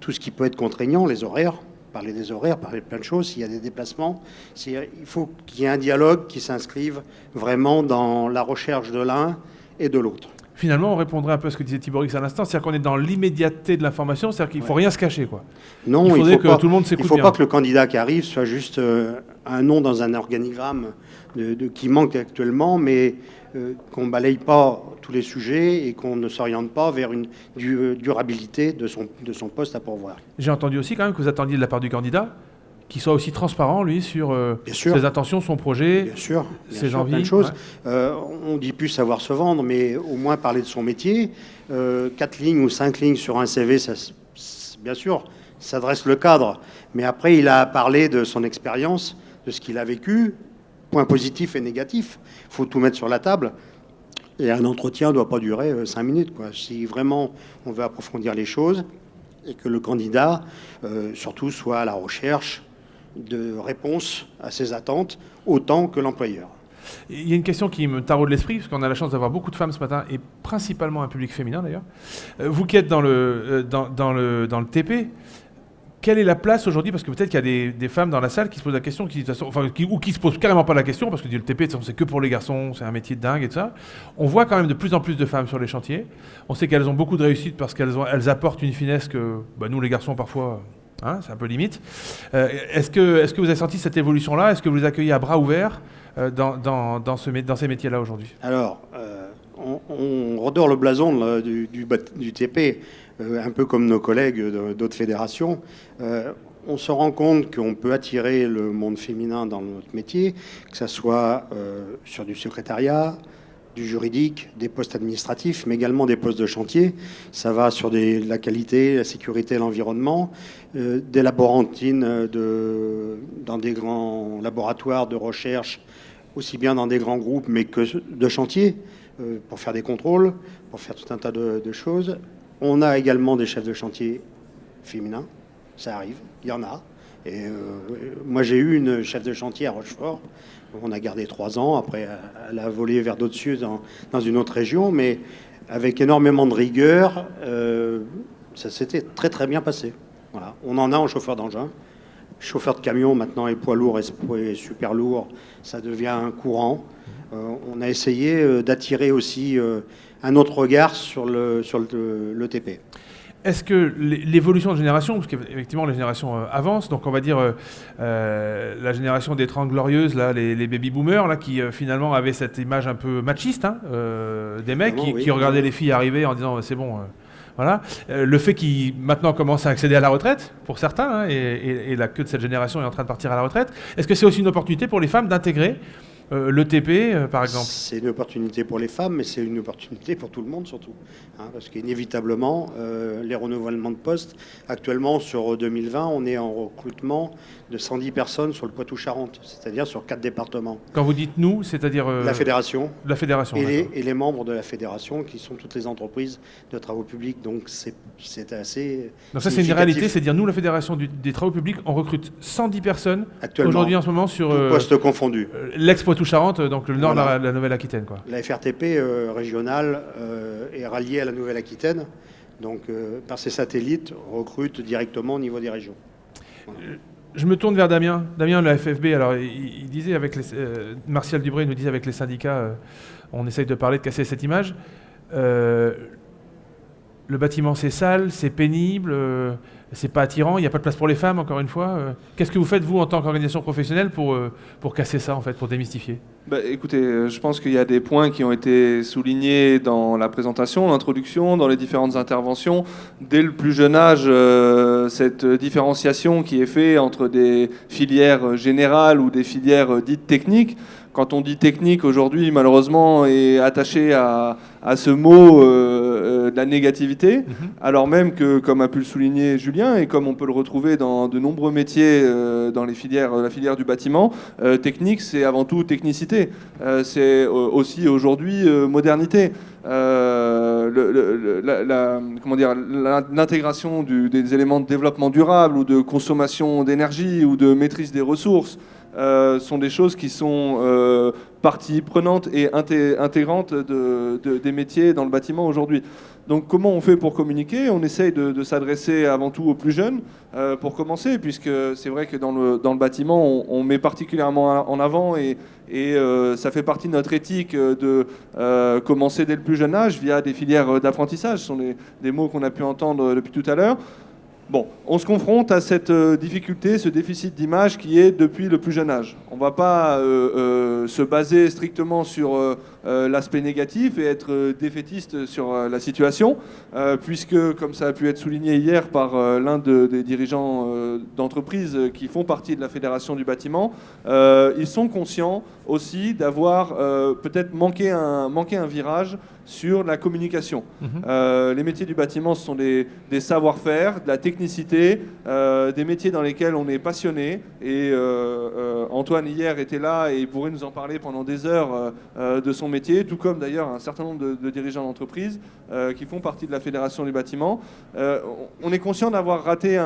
tout ce qui peut être contraignant, les horaires, parler des horaires, parler de plein de choses, s'il y a des déplacements. Il faut qu'il y ait un dialogue qui s'inscrive vraiment dans la recherche de l'un et de l'autre. Finalement, on répondrait un peu à ce que disait Thiborix à l'instant, c'est-à-dire qu'on est dans l'immédiateté de l'information, c'est-à-dire qu'il ne faut rien se cacher, quoi. Non, il faudrait que tout le monde s'écoute bien. Il ne faut pas que le candidat qui arrive soit juste un nom dans un organigramme qui manque actuellement, mais qu'on ne balaye pas tous les sujets et qu'on ne s'oriente pas vers une durabilité de son poste à pourvoir. J'ai entendu aussi quand même que vous attendiez de la part du candidat qu'il soit aussi transparent, lui, sur ses intentions, son projet, ses envies. Plein de choses. Ouais. On dit plus savoir se vendre, mais au moins parler de son métier. 4 lignes ou 5 lignes sur un CV, ça, bien sûr, ça dresse le cadre. Mais après, il a parlé de son expérience, de ce qu'il a vécu, points positifs et négatifs. Il faut tout mettre sur la table. Et un entretien ne doit pas durer 5 minutes, quoi. Si vraiment on veut approfondir les choses, et que le candidat, surtout, soit à la recherche de réponses à ses attentes, autant que l'employeur. Il y a une question qui me taraude l'esprit, parce qu'on a la chance d'avoir beaucoup de femmes ce matin, et principalement un public féminin d'ailleurs. Vous qui êtes dans le TP, quelle est la place aujourd'hui? Parce que peut-être qu'il y a des femmes dans la salle qui se posent la question, ou qui se posent carrément pas la question, parce que le TP, c'est que pour les garçons, c'est un métier de dingue et tout ça. On voit quand même de plus en plus de femmes sur les chantiers. On sait qu'elles ont beaucoup de réussite parce qu'elles apportent une finesse que nous, les garçons, parfois, c'est un peu limite. Est-ce que vous avez senti cette évolution-là? Est-ce que vous les accueillez à bras ouverts dans ces métiers-là aujourd'hui? Alors, on redore le blason là, du TP, un peu comme nos collègues d'autres fédérations. On se rend compte qu'on peut attirer le monde féminin dans notre métier, que ce soit sur du secrétariat, du juridique, des postes administratifs, mais également des postes de chantier. Ça va sur la qualité, la sécurité, l'environnement, des laborantines dans des grands laboratoires de recherche, aussi bien dans des grands groupes, mais que de chantier, pour faire des contrôles, pour faire tout un tas de choses. On a également des chefs de chantier féminins, ça arrive, il y en a. Et moi, j'ai eu une chef de chantier à Rochefort. On a gardé 3 ans. Après, elle a volé vers d'autres cieux dans une autre région. Mais avec énormément de rigueur, ça s'était très, très bien passé. Voilà. On en a en chauffeur d'engin. Chauffeur de camion, maintenant, et poids lourd et super lourd, ça devient un courant. On a essayé d'attirer aussi un autre regard sur le TP. Est-ce que l'évolution de génération, parce qu'effectivement les générations avancent, donc on va dire la génération des 30 glorieuses, là, les baby-boomers, là, qui finalement avaient cette image un peu machiste, des mecs qui regardaient les filles arriver en disant c'est bon, voilà. Le fait qu'ils maintenant commencent à accéder à la retraite, pour certains, et la queue de cette génération est en train de partir à la retraite, est-ce que c'est aussi une opportunité pour les femmes d'intégrer le TP, par exemple? C'est une opportunité pour les femmes, mais c'est une opportunité pour tout le monde surtout. Parce qu'inévitablement, les renouvellements de postes, actuellement sur 2020, on est en recrutement de 110 personnes sur le Poitou-Charentes, c'est-à-dire sur 4 départements. Quand vous dites nous, c'est-à-dire... la fédération. La fédération, et les membres de la fédération, qui sont toutes les entreprises de travaux publics. Donc c'est assez... Donc ça, c'est une réalité, c'est-à-dire nous, la fédération des travaux publics, on recrute 110 personnes aujourd'hui en ce moment sur... postes confondus. L'ex-Poitou-Charentes, donc le nord de la Nouvelle-Aquitaine, quoi. La FRTP régionale est ralliée à la Nouvelle-Aquitaine, donc par ses satellites, recrute directement au niveau des régions. Voilà. Je me tourne vers Damien. Damien, le FFB, alors il disait avec Martial Dubré nous disait avec les syndicats, on essaye de parler, de casser cette image. Le bâtiment, c'est sale, c'est pénible, c'est pas attirant, il n'y a pas de place pour les femmes, encore une fois. Qu'est-ce que vous faites, vous, en tant qu'organisation professionnelle, pour casser ça, en fait, pour démystifier? Écoutez, je pense qu'il y a des points qui ont été soulignés dans la présentation, l'introduction, dans les différentes interventions. Dès le plus jeune âge, cette différenciation qui est faite entre des filières générales ou des filières dites techniques. Quand on dit technique aujourd'hui, malheureusement, est attaché à ce mot de la négativité, alors même que, comme a pu le souligner Julien, et comme on peut le retrouver dans de nombreux métiers dans la filière du bâtiment, technique, c'est avant tout technicité. C'est aussi aujourd'hui modernité. L'intégration des éléments de développement durable ou de consommation d'énergie ou de maîtrise des ressources sont des choses qui sont partie prenante et intégrante des métiers dans le bâtiment aujourd'hui. Donc comment on fait pour communiquer? On essaye de s'adresser avant tout aux plus jeunes pour commencer, puisque c'est vrai que dans le bâtiment, on met particulièrement en avant et ça fait partie de notre éthique de commencer dès le plus jeune âge via des filières d'apprentissage. Ce sont des mots qu'on a pu entendre depuis tout à l'heure. Bon, on se confronte à cette difficulté, ce déficit d'image qui est depuis le plus jeune âge. On ne va pas se baser strictement sur l'aspect négatif et être défaitiste sur la situation, puisque, comme ça a pu être souligné hier par l'un des dirigeants d'entreprises qui font partie de la Fédération du bâtiment, ils sont conscients aussi d'avoir peut-être manqué un virage sur la communication. Les métiers du bâtiment, ce sont des savoir-faire, de la technicité, des métiers dans lesquels on est passionné. Et Antoine, hier, était là et pourrait nous en parler pendant des heures de son métier, tout comme d'ailleurs un certain nombre de dirigeants d'entreprise qui font partie de la Fédération du bâtiment. On est conscient d'avoir raté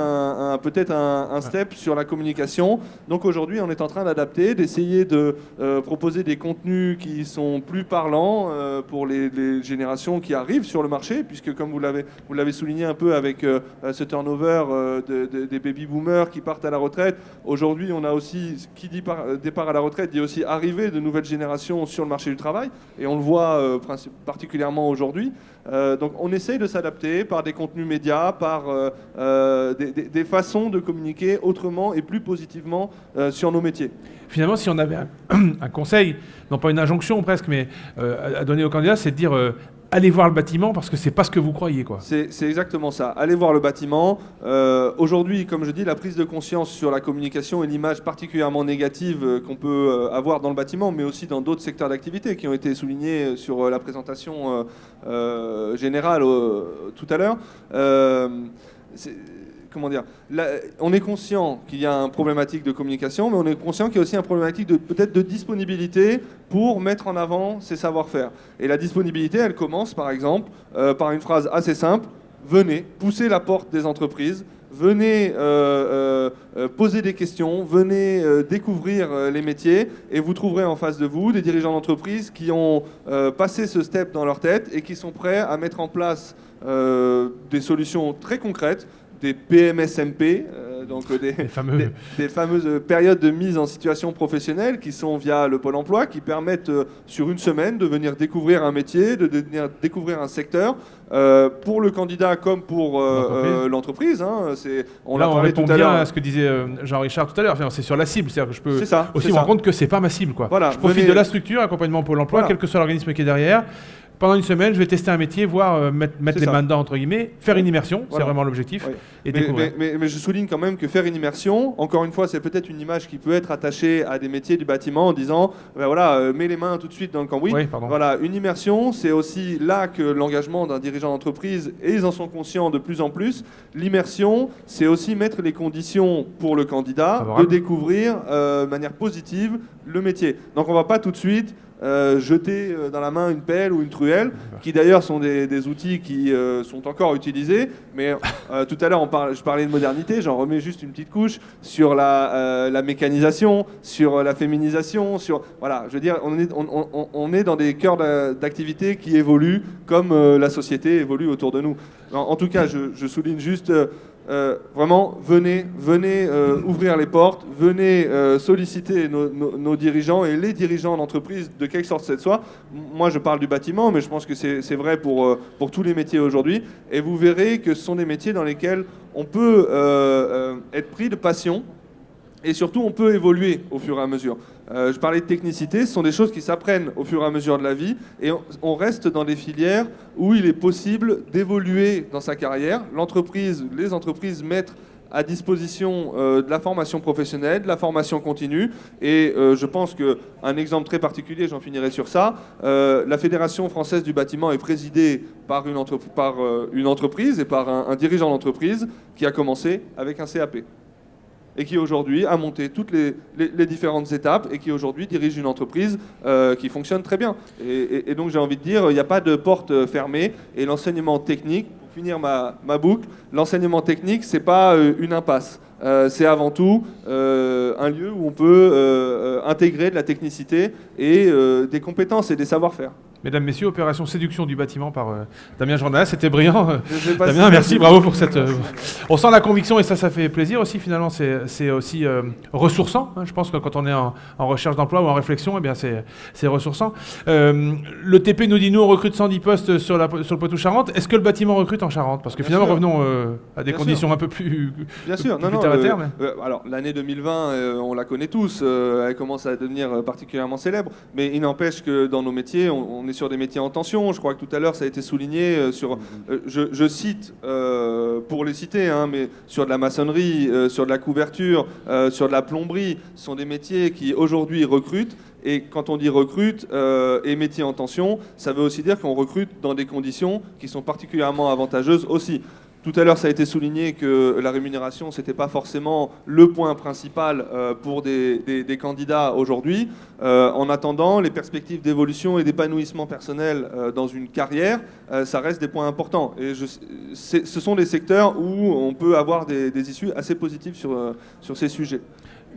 peut-être un step sur la communication. Donc aujourd'hui, on est en train d'adapter, d'essayer de proposer des contenus qui sont plus parlants pour les générations qui arrivent sur le marché, puisque comme vous l'avez souligné un peu avec ce turnover des baby-boomers qui partent à la retraite, aujourd'hui on a aussi, qui dit départ à la retraite, dit aussi arrivée de nouvelles générations sur le marché du travail, et on le voit particulièrement aujourd'hui. Donc on essaye de s'adapter par des contenus médias, par des façons de communiquer autrement et plus positivement sur nos métiers. Finalement, si on avait un conseil, non pas une injonction presque, mais à donner aux candidats, c'est de dire allez voir le bâtiment parce que c'est pas ce que vous croyez, quoi. C'est exactement ça. Allez voir le bâtiment. Aujourd'hui, comme je dis, la prise de conscience sur la communication et l'image particulièrement négative qu'on peut avoir dans le bâtiment, mais aussi dans d'autres secteurs d'activité qui ont été soulignés sur la présentation générale tout à l'heure. Comment dire, on est conscient qu'il y a une problématique de communication, mais on est conscient qu'il y a aussi une problématique peut-être de disponibilité pour mettre en avant ces savoir-faire. Et la disponibilité, elle commence par exemple par une phrase assez simple: venez, poussez la porte des entreprises, venez poser des questions, venez découvrir les métiers, et vous trouverez en face de vous des dirigeants d'entreprise qui ont passé ce step dans leur tête et qui sont prêts à mettre en place des solutions très concrètes, des PMSMP, donc des fameuses périodes de mise en situation professionnelle qui sont via le Pôle emploi, qui permettent sur une semaine de venir découvrir un métier, de venir découvrir un secteur, pour le candidat comme pour l'entreprise. On répond bien à ce que disait Jean-Richard tout à l'heure. Enfin, c'est sur la cible, c'est-à-dire que je peux aussi me rendre compte que c'est pas ma cible, quoi. Voilà, je profite de la structure, accompagnement Pôle emploi, quel que soit l'organisme qui est derrière. Pendant une semaine, je vais tester un métier, voir mettre les mains dedans, entre guillemets, faire une immersion, c'est vraiment l'objectif, et découvrir. Mais je souligne quand même que faire une immersion, encore une fois, c'est peut-être une image qui peut être attachée à des métiers du bâtiment en disant, mets les mains tout de suite dans le cambouis. Voilà, une immersion, c'est aussi là que l'engagement d'un dirigeant d'entreprise, et ils en sont conscients de plus en plus, l'immersion, c'est aussi mettre les conditions pour le candidat de découvrir de manière positive le métier. Donc on ne va pas tout de suite jeter dans la main une pelle ou une truelle, qui d'ailleurs sont des outils qui sont encore utilisés, mais tout à l'heure je parlais de modernité, j'en remets juste une petite couche sur la mécanisation, sur la féminisation, voilà, je veux dire, on est dans des cœurs d'activité qui évoluent comme la société évolue autour de nous. En tout cas, je souligne juste vraiment, venez ouvrir les portes, venez solliciter nos dirigeants et les dirigeants d'entreprise de quelque sorte cette soit. Moi, je parle du bâtiment, mais je pense que c'est vrai pour tous les métiers aujourd'hui. Et vous verrez que ce sont des métiers dans lesquels on peut être pris de passion. Et surtout, on peut évoluer au fur et à mesure. Je parlais de technicité, ce sont des choses qui s'apprennent au fur et à mesure de la vie. Et on reste dans des filières où il est possible d'évoluer dans sa carrière. Les entreprises mettent à disposition de la formation professionnelle, de la formation continue. Et je pense qu'un exemple très particulier, j'en finirai sur ça, la Fédération française du bâtiment est présidée par une entreprise et par un dirigeant d'entreprise qui a commencé avec un CAP. Et qui aujourd'hui a monté toutes les différentes étapes et qui aujourd'hui dirige une entreprise qui fonctionne très bien. Et donc j'ai envie de dire, il n'y a pas de porte fermée, et l'enseignement technique, pour finir ma boucle, l'enseignement technique, c'est pas une impasse. C'est avant tout un lieu où on peut intégrer de la technicité et des compétences et des savoir-faire. Mesdames, Messieurs, opération séduction du bâtiment par Damien Jordalas, c'était brillant. Damien, merci, bravo pour cette... On sent la conviction et ça fait plaisir aussi, finalement, c'est aussi ressourçant. Hein. Je pense que quand on est en recherche d'emploi ou en réflexion, eh bien c'est ressourçant. Le TP nous dit, nous, on recrute 110 postes sur le Poitou-Charentes. Est-ce que le bâtiment recrute en Charente? Parce que finalement, revenons à des conditions un peu plus... Bien sûr, non, terre à terre, alors l'année 2020, on la connaît tous, elle commence à devenir particulièrement célèbre, mais il n'empêche que dans nos métiers, on est sur des métiers en tension. Je crois que tout à l'heure ça a été souligné sur, je cite pour les citer, hein, mais sur de la maçonnerie, sur de la couverture, sur de la plomberie, ce sont des métiers qui aujourd'hui recrutent. Et quand on dit recrute et métier en tension, ça veut aussi dire qu'on recrute dans des conditions qui sont particulièrement avantageuses aussi. Tout à l'heure, ça a été souligné que la rémunération, ce n'était pas forcément le point principal pour des candidats aujourd'hui. En attendant, les perspectives d'évolution et d'épanouissement personnel dans une carrière, ça reste des points importants. Et ce sont des secteurs où on peut avoir des issues assez positives sur ces sujets.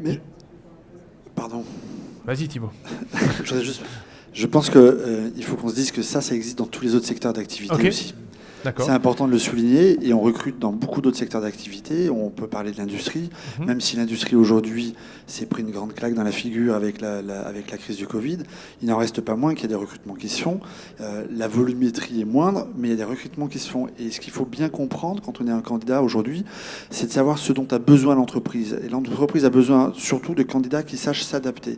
Mais, pardon. Vas-y Thibaut. Je pense qu'il faut qu'on se dise que ça existe dans tous les autres secteurs d'activité aussi. C'est important de le souligner et on recrute dans beaucoup d'autres secteurs d'activité. On peut parler de l'industrie, même si l'industrie aujourd'hui s'est pris une grande claque dans la figure avec la crise du Covid. Il n'en reste pas moins qu'il y a des recrutements qui se font. La volumétrie est moindre, mais il y a des recrutements qui se font. Et ce qu'il faut bien comprendre quand on est un candidat aujourd'hui, c'est de savoir ce dont a besoin l'entreprise. Et l'entreprise a besoin surtout de candidats qui sachent s'adapter.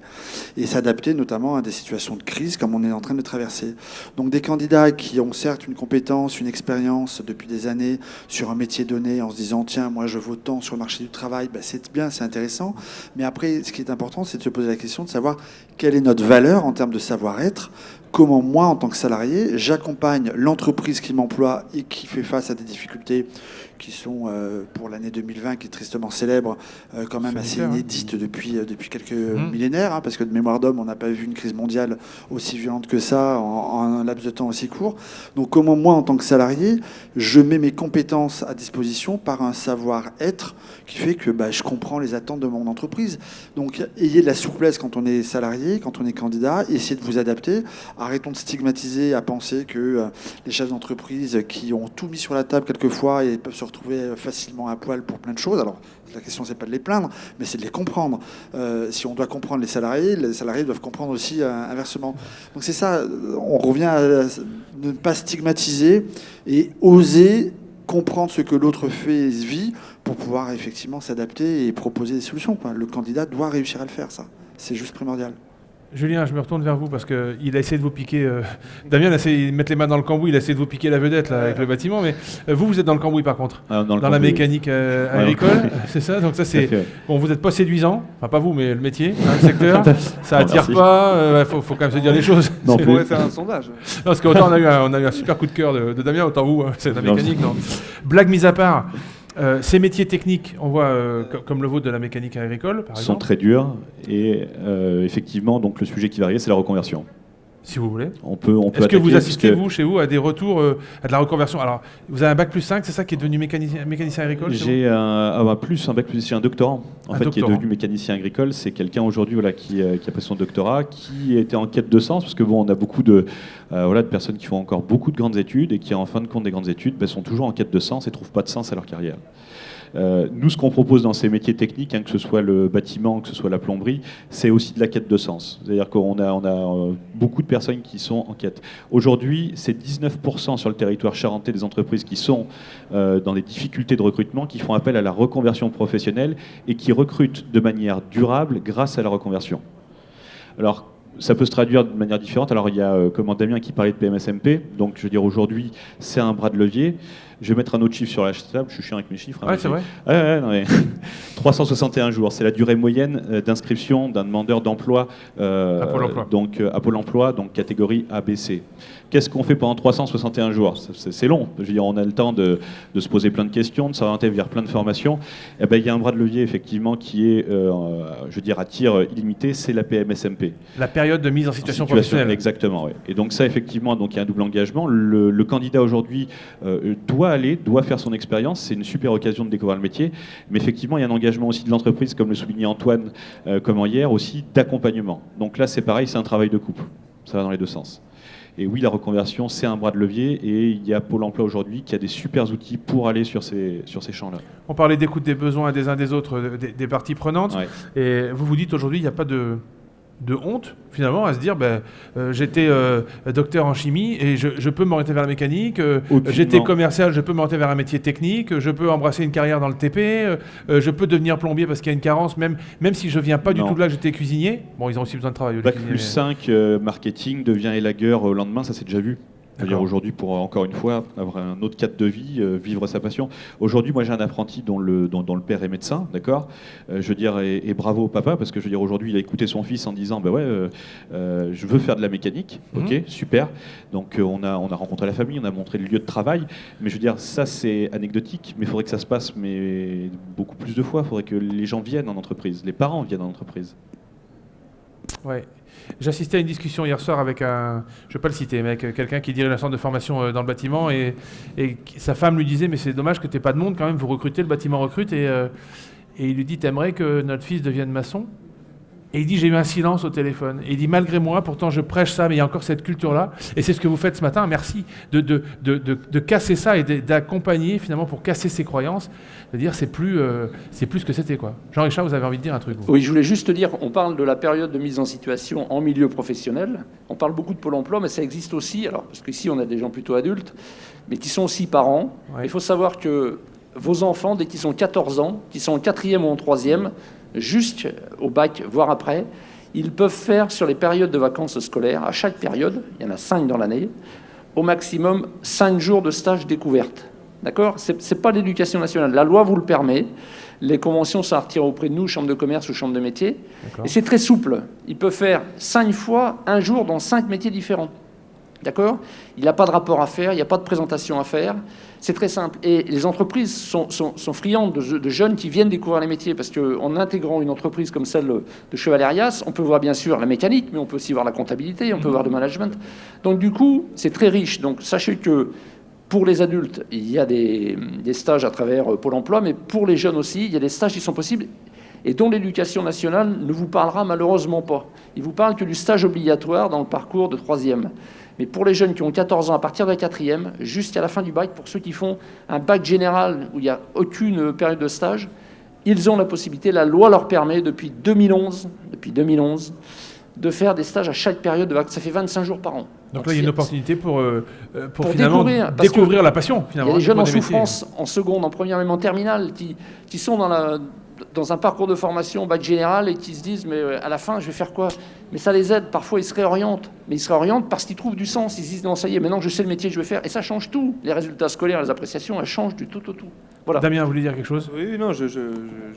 Et s'adapter notamment à des situations de crise comme on est en train de traverser. Donc des candidats qui ont certes une compétence, une expérience depuis des années sur un métier donné en se disant tiens moi je vaux tant sur le marché du travail, c'est bien, c'est intéressant, mais après ce qui est important c'est de se poser la question de savoir quelle est notre valeur en termes de savoir-être, comment moi en tant que salarié j'accompagne l'entreprise qui m'emploie et qui fait face à des difficultés qui sont pour l'année 2020 qui est tristement célèbre, quand même assez inédite depuis quelques millénaires, parce que de mémoire d'homme on n'a pas vu une crise mondiale aussi violente que ça en un laps de temps aussi court. Donc comment moi en tant que salarié je mets mes compétences à disposition par un savoir-être qui fait que je comprends les attentes de mon entreprise. Donc ayez de la souplesse quand on est salarié, quand on est candidat, essayez de vous adapter, arrêtons de stigmatiser à penser que les chefs d'entreprise qui ont tout mis sur la table quelquefois et peuvent se retrouver facilement à poil pour plein de choses. Alors, la question, c'est pas de les plaindre, mais c'est de les comprendre. Si on doit comprendre les salariés doivent comprendre aussi inversement. Donc c'est ça, on revient à ne pas stigmatiser et oser comprendre ce que l'autre fait et vit pour pouvoir effectivement s'adapter et proposer des solutions. Le candidat doit réussir à le faire, ça. C'est juste primordial. Julien, je me retourne vers vous parce qu'il a essayé de vous piquer. Damien a essayé de mettre les mains dans le cambouis, il a essayé de vous piquer la vedette là, avec le bâtiment. Mais vous êtes dans le cambouis par contre, dans la mécanique agricole, c'est ça. Donc ça c'est bon, vous n'êtes pas séduisant, enfin pas vous, mais le métier, le secteur. Ça attire pas. Faut quand même se dire les choses. On pourrait faire un sondage. Non, parce qu'autant on a eu un super coup de cœur de Damien, autant vous, c'est la mécanique. Non. Blague mise à part. Ces métiers techniques, on voit comme le vôtre de la mécanique agricole, par exemple, sont très durs et effectivement, donc le sujet qui varie, c'est la reconversion. Si vous voulez. On peut Est-ce que vous assistez, chez vous, à des retours à de la reconversion? Alors, vous avez un bac +5, c'est ça qui est devenu mécanicien agricole? J'ai un bac plus, j'ai un doctorant, qui est devenu mécanicien agricole. C'est quelqu'un aujourd'hui qui a fait son doctorat, qui était en quête de sens, parce que on a beaucoup de personnes qui font encore beaucoup de grandes études et qui, en fin de compte des grandes études, sont toujours en quête de sens et ne trouvent pas de sens à leur carrière. Nous, ce qu'on propose dans ces métiers techniques, que ce soit le bâtiment, que ce soit la plomberie, c'est aussi de la quête de sens. C'est-à-dire qu'on a beaucoup de personnes qui sont en quête. Aujourd'hui, c'est 19% sur le territoire charentais des entreprises qui sont dans des difficultés de recrutement, qui font appel à la reconversion professionnelle et qui recrutent de manière durable grâce à la reconversion. Alors, ça peut se traduire de manière différente. Alors, il y a Damien qui parlait de PMSMP. Donc, je veux dire, aujourd'hui, c'est un bras de levier. Je vais mettre un autre chiffre sur la table, je suis chiant avec mes chiffres. Ouais, c'est vrai. 361 jours, c'est la durée moyenne d'inscription d'un demandeur d'emploi à Pôle emploi, donc catégorie ABC. Qu'est-ce qu'on fait pendant 361 jours? C'est long. Je veux dire, on a le temps de se poser plein de questions, de s'orienter vers plein de formations. Il y a un bras de levier effectivement qui est, à tir illimité, c'est la PMSMP. La période de mise en situation professionnelle. Exactement, oui. Et donc ça, effectivement, il y a un double engagement. Le candidat aujourd'hui doit faire son expérience. C'est une super occasion de découvrir le métier. Mais effectivement, il y a un engagement aussi de l'entreprise, comme le soulignait Antoine, comme hier, aussi d'accompagnement. Donc là, c'est pareil, c'est un travail de couple. Ça va dans les deux sens. Et oui, la reconversion, c'est un bras de levier et il y a Pôle emploi aujourd'hui qui a des super outils pour aller sur ces champs-là. On parlait d'écoute des besoins des uns des autres, des parties prenantes. Ouais. Et vous dites aujourd'hui, il n'y a pas de de honte, finalement, à se dire j'étais docteur en chimie et je peux m'orienter vers la mécanique, j'étais commercial, je peux m'orienter vers un métier technique, je peux embrasser une carrière dans le TP, je peux devenir plombier parce qu'il y a une carence, même si je viens pas du tout de là, j'étais cuisinier. Bon, ils ont aussi besoin de travail. Bac plus 5, marketing, devient élagueur au lendemain, ça c'est déjà vu. C'est-à-dire aujourd'hui, pour encore une fois avoir un autre cadre de vie, vivre sa passion. Aujourd'hui, moi j'ai un apprenti dont le père est médecin, d'accord. Je veux dire, et bravo au papa, parce que je veux dire aujourd'hui, il a écouté son fils en disant, je veux faire de la mécanique, ok, super. Donc on a rencontré la famille, on a montré le lieu de travail, mais je veux dire, ça c'est anecdotique, mais il faudrait que ça se passe, mais beaucoup plus de fois. Il faudrait que les gens viennent en entreprise, les parents viennent en entreprise. Ouais. J'assistais à une discussion hier soir avec je ne vais pas le citer, mais avec quelqu'un qui dirige un centre de formation dans le bâtiment et sa femme lui disait mais c'est dommage que tu n'aies pas de monde quand même, vous recrutez, le bâtiment recrute et il lui dit t'aimerais que notre fils devienne maçon? Et il dit j'ai eu un silence au téléphone. Et il dit malgré moi, pourtant je prêche ça, mais il y a encore cette culture-là. Et c'est ce que vous faites ce matin, merci, de casser ça et d'accompagner finalement pour casser ces croyances, de dire c'est plus ce que c'était quoi. Jean-Richard, vous avez envie de dire un truc vous? Oui, je voulais juste te dire, on parle de la période de mise en situation en milieu professionnel. On parle beaucoup de Pôle emploi, mais ça existe aussi, alors parce qu'ici on a des gens plutôt adultes, mais qui sont aussi parents. Ouais. Il faut savoir que vos enfants, dès qu'ils ont 14 ans, qu'ils sont en 4e ou en 3e, juste au bac, voire après, ils peuvent faire sur les périodes de vacances scolaires, à chaque période, il y en a 5 dans l'année, au maximum 5 jours de stage découverte. D'accord ? C'est pas l'éducation nationale. La loi vous le permet. Les conventions sont à retirer auprès de nous, chambre de commerce ou chambre de métier. Et c'est très souple. Ils peuvent faire 5 fois un jour dans 5 métiers différents. D'accord ? Il n'y a pas de rapport à faire, il n'y a pas de présentation à faire. C'est très simple. Et les entreprises sont friandes de jeunes qui viennent découvrir les métiers, parce qu'en intégrant une entreprise comme celle de Chevalerias, on peut voir bien sûr la mécanique, mais on peut aussi voir la comptabilité, on peut voir le management. Donc du coup, c'est très riche. Donc sachez que pour les adultes, il y a des stages à travers Pôle emploi, mais pour les jeunes aussi, il y a des stages qui sont possibles et dont l'éducation nationale ne vous parlera malheureusement pas. Il vous parle que du stage obligatoire dans le parcours de 3e. Mais pour les jeunes qui ont 14 ans, à partir de la 4e, jusqu'à la fin du bac, pour ceux qui font un bac général où il n'y a aucune période de stage, ils ont la possibilité, la loi leur permet depuis 2011, de faire des stages à chaque période de bac. Ça fait 25 jours par an. Donc là, il y a une opportunité pour finalement découvrir la passion. Il y a des jeunes en souffrance, en seconde, en première, même en terminale, qui sont dans un parcours de formation bac général et qui se disent mais à la fin je vais faire quoi? Mais ça les aide, parfois ils se réorientent, mais ils se réorientent parce qu'ils trouvent du sens, ils se disent non ça y est, maintenant je sais le métier que je vais faire, et ça change tout, les résultats scolaires, les appréciations, elles changent du tout au tout. Voilà. Damien, vous voulez dire quelque chose? Oui, non, je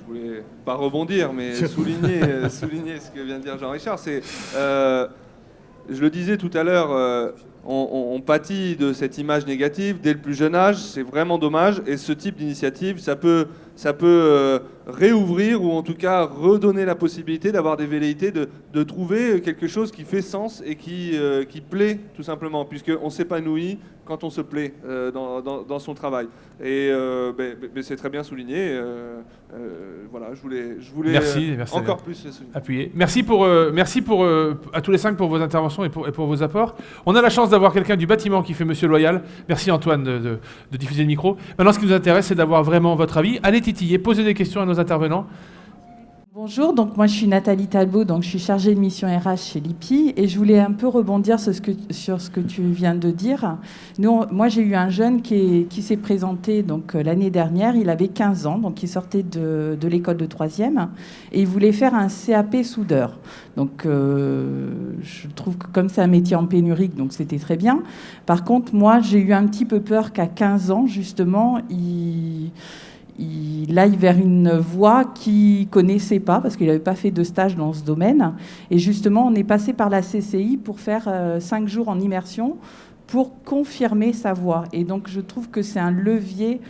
voulais pas rebondir, mais souligner ce que vient de dire Jean-Richard. C'est, je le disais tout à l'heure, on pâtit de cette image négative dès le plus jeune âge, c'est vraiment dommage, et ce type d'initiative, ça peut réouvrir ou en tout cas redonner la possibilité d'avoir des velléités de trouver quelque chose qui fait sens et qui plaît tout simplement, puisqu'on s'épanouit quand on se plaît dans son travail. Et c'est très bien souligné. Voilà, je voulais merci, encore plus appuyer. Merci pour à tous les 5 pour vos interventions et pour vos apports. On a la chance d'avoir quelqu'un du bâtiment qui fait Monsieur Loyal. Merci Antoine de diffuser le micro. Maintenant, ce qui nous intéresse, c'est d'avoir vraiment votre avis. Allez titiller, posez des questions à nos intervenants. Bonjour, donc moi je suis Nathalie Talbot, donc je suis chargée de mission RH chez Lippi et je voulais un peu rebondir sur ce que tu viens de dire. Moi j'ai eu un jeune qui s'est présenté donc l'année dernière, il avait 15 ans, donc il sortait de l'école de 3e et il voulait faire un CAP soudeur. Donc je trouve que comme c'est un métier en pénurie, donc c'était très bien. Par contre moi j'ai eu un petit peu peur qu'à 15 ans justement il aille vers une voie qu'il ne connaissait pas, parce qu'il n'avait pas fait de stage dans ce domaine. Et justement, on est passé par la CCI pour faire 5 jours en immersion pour confirmer sa voie. Et donc, je trouve que c'est un levier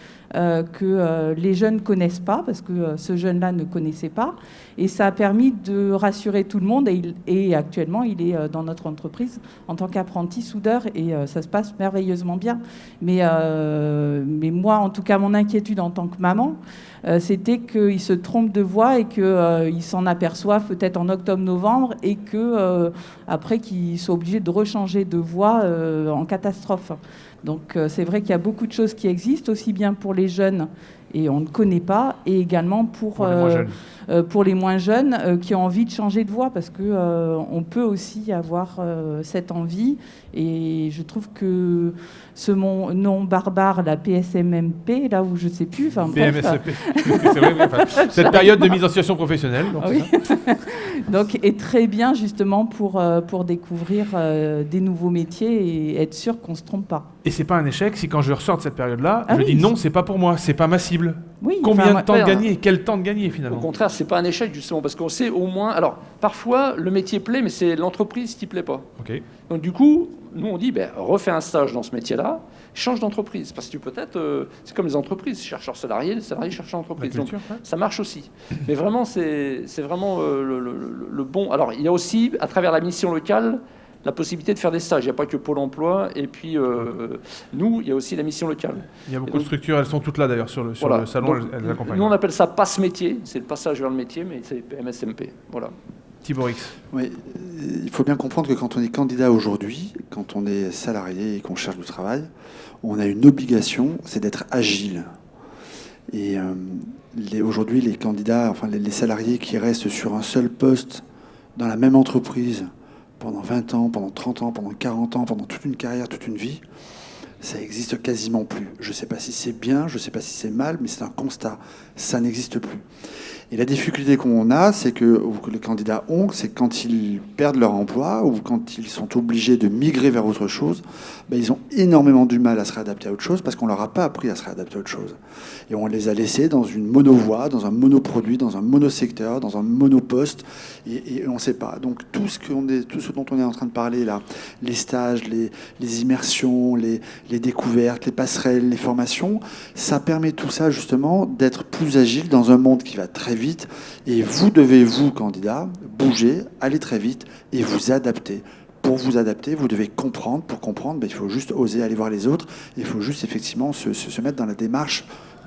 que les jeunes ne connaissent pas, parce que ce jeune-là ne connaissait pas. Et ça a permis de rassurer tout le monde. Et actuellement, il est dans notre entreprise en tant qu'apprenti soudeur. Et ça se passe merveilleusement bien. Mais moi, en tout cas, mon inquiétude en tant que maman, c'était qu'il se trompe de voie et qu'il s'en aperçoive peut-être en octobre-novembre et qu'après qu'il soit obligé de rechanger de voie en catastrophe. Donc c'est vrai qu'il y a beaucoup de choses qui existent, aussi bien pour les jeunes, et on ne connaît pas, et également pour pour les moins jeunes qui ont envie de changer de voie, parce que on peut aussi avoir cette envie. Et je trouve que ce nom barbare, la PSMMP, là où je ne sais plus... PMSP. C'est vrai, cette période de mise en situation professionnelle. Donc, oui. Donc, est très bien justement pour découvrir des nouveaux métiers et être sûr qu'on ne se trompe pas. Et c'est pas un échec si quand je ressors de cette période-là, Ah je oui, dis non, c'est pas pour moi, c'est pas ma cible. Oui, Combien de temps de ouais, gagner et quel temps de gagner finalement? Au contraire, c'est pas un échec justement, parce qu'on sait au moins... Alors, parfois, le métier plaît, mais c'est l'entreprise qui plaît pas. Ok. Donc du coup, nous on dit, refais un stage dans ce métier-là, change d'entreprise, parce que peut-être, c'est comme les entreprises, chercheurs salariés, les salariés cherchent l'entreprise. Donc ça marche aussi. Mais vraiment, c'est vraiment le bon... Alors, il y a aussi, à travers la mission locale, la possibilité de faire des stages. Il n'y a pas que Pôle emploi, et puis nous, il y a aussi la mission locale. Il y a beaucoup de structures, elles sont toutes là d'ailleurs sur le salon, Donc, elles accompagnent. nous on appelle ça passe-métier, c'est le passage vers le métier, mais c'est PMSMP. Voilà. Thibaut Rix. Oui, il faut bien comprendre que quand on est candidat aujourd'hui, quand on est salarié et qu'on cherche du travail, on a une obligation, c'est d'être agile. Et aujourd'hui, les candidats, enfin les salariés qui restent sur un seul poste dans la même entreprise pendant 20 ans, pendant 30 ans, pendant 40 ans, pendant toute une carrière, toute une vie, ça n'existe quasiment plus. Je ne sais pas si c'est bien, je ne sais pas si c'est mal, mais c'est un constat. Ça n'existe plus. Et la difficulté qu'on a, c'est que les candidats ont, c'est quand ils perdent leur emploi ou quand ils sont obligés de migrer vers autre chose, ils ont énormément du mal à se réadapter à autre chose parce qu'on leur a pas appris à se réadapter à autre chose. Et on les a laissés dans une monovoie, dans un monoproduit, dans un monosecteur, dans un monoposte, et on ne sait pas. Donc tout ce dont on est en train de parler là, les stages, les immersions, les découvertes, les passerelles, les formations, ça permet tout ça justement d'être plus agile dans un monde qui va très vite, et vous devez, vous, candidats, bouger, aller très vite et vous adapter. Pour vous adapter, vous devez comprendre. Pour comprendre, il faut juste oser aller voir les autres. Il faut juste effectivement se mettre dans la démarche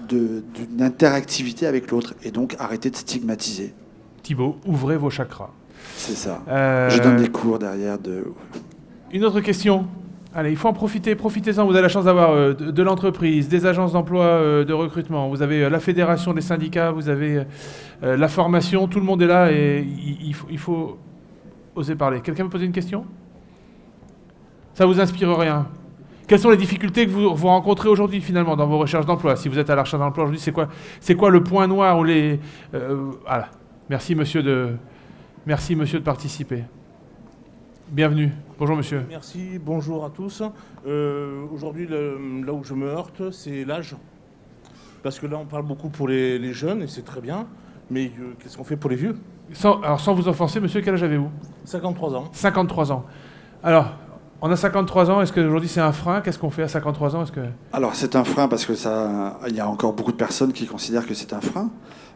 d'une interactivité avec l'autre et donc arrêter de stigmatiser. Thibaut, ouvrez vos chakras. C'est ça. Je donne des cours derrière Une autre question. Allez, il faut en profiter, profitez-en. Vous avez la chance d'avoir de l'entreprise, des agences d'emploi, de recrutement. Vous avez la fédération des syndicats, vous avez la formation. Tout le monde est là et il faut oser parler. Quelqu'un veut poser une question? Ça vous inspire rien? Quelles sont les difficultés que vous rencontrez aujourd'hui finalement dans vos recherches d'emploi? Si vous êtes à la recherche d'emploi aujourd'hui, c'est quoi le point noir ou les... voilà. Merci monsieur de participer. Bienvenue. Bonjour monsieur. Merci, bonjour à tous. Aujourd'hui, là où je me heurte, c'est l'âge. Parce que là, on parle beaucoup pour les jeunes, et c'est très bien. Mais qu'est-ce qu'on fait pour les vieux? Sans vous offenser, monsieur, quel âge avez-vous? 53 ans. 53 ans. Alors, on a 53 ans, est-ce qu'aujourd'hui c'est un frein? Qu'est-ce qu'on fait à 53 ans? Alors c'est un frein parce que il y a encore beaucoup de personnes qui considèrent que c'est un frein.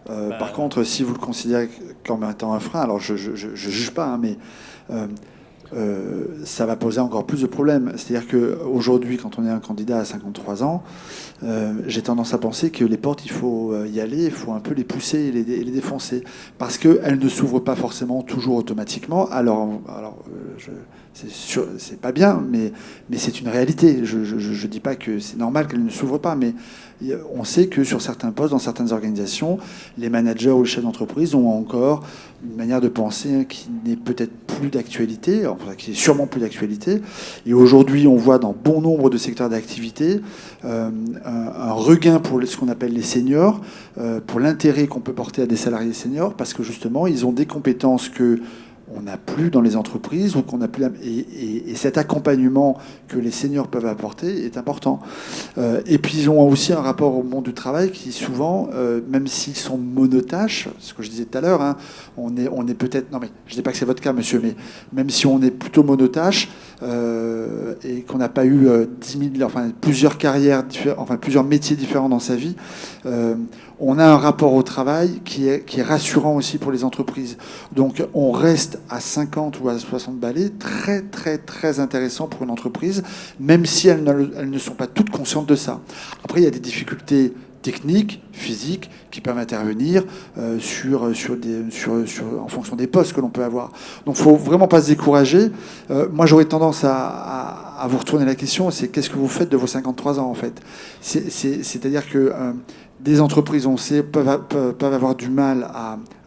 Par contre, si vous le considérez comme étant un frein, alors je juge pas, hein, mais ça va poser encore plus de problèmes. C'est-à-dire qu'aujourd'hui, quand on est un candidat à 53 ans, j'ai tendance à penser que les portes, il faut y aller, il faut un peu les pousser et les défoncer. Parce qu'elles ne s'ouvrent pas forcément toujours automatiquement. Alors c'est sûr, c'est pas bien, mais c'est une réalité. Je ne dis pas que c'est normal qu'elles ne s'ouvrent pas, mais on sait que sur certains postes, dans certaines organisations, les managers ou les chefs d'entreprise ont encore une manière de penser qui n'est peut-être plus d'actualité, enfin, qui est sûrement plus d'actualité. Et aujourd'hui, on voit dans bon nombre de secteurs d'activité un regain pour ce qu'on appelle les seniors, pour l'intérêt qu'on peut porter à des salariés seniors, parce que justement, ils ont des compétences que on n'a plus dans les entreprises, ou qu'on n'a plus et cet accompagnement que les seniors peuvent apporter est important. Et puis ils ont aussi un rapport au monde du travail qui souvent, même s'ils sont monotâches, ce que je disais tout à l'heure, hein, on est peut-être, non mais je ne dis pas que c'est votre cas monsieur, mais même si on est plutôt monotâche et qu'on n'a pas eu plusieurs carrières, plusieurs métiers différents dans sa vie, on a un rapport au travail qui est rassurant aussi pour les entreprises. Donc on reste à 50 ou à 60 balais, très très très intéressant pour une entreprise, même si elles ne sont pas toutes conscientes de ça. Après, il y a des difficultés techniques, physiques, qui peuvent intervenir en fonction des postes que l'on peut avoir. Donc il ne faut vraiment pas se décourager. Moi, j'aurais tendance à à vous retourner la question, c'est qu'est-ce que vous faites de vos 53 ans en fait? C'est-à-dire que des entreprises, on sait, peuvent avoir du mal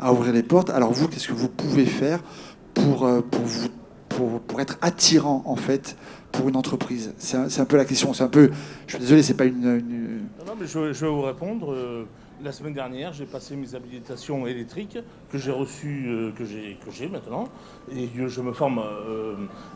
à ouvrir les portes. Alors vous, qu'est-ce que vous pouvez faire pour être attirant en fait pour une entreprise? C'est un peu la question. C'est un peu, je suis désolé, c'est pas une... Non, mais je vais vous répondre. La semaine dernière, j'ai passé mes habilitations électriques que j'ai reçues, que j'ai maintenant, et je me forme.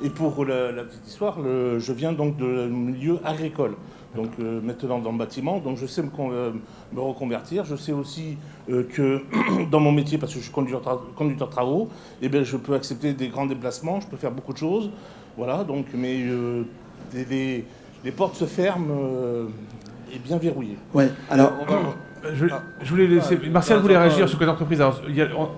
Et pour la petite histoire, je viens donc de milieu agricole, donc maintenant dans le bâtiment, donc je sais me reconvertir. Je sais aussi que dans mon métier, parce que je suis conducteur de travaux, eh bien, je peux accepter des grands déplacements, je peux faire beaucoup de choses, voilà. Donc, mais les portes se ferment et bien verrouillées. Ouais. Alors. Je voulais laisser... Martial voulait réagir sur cette entreprise. Alors,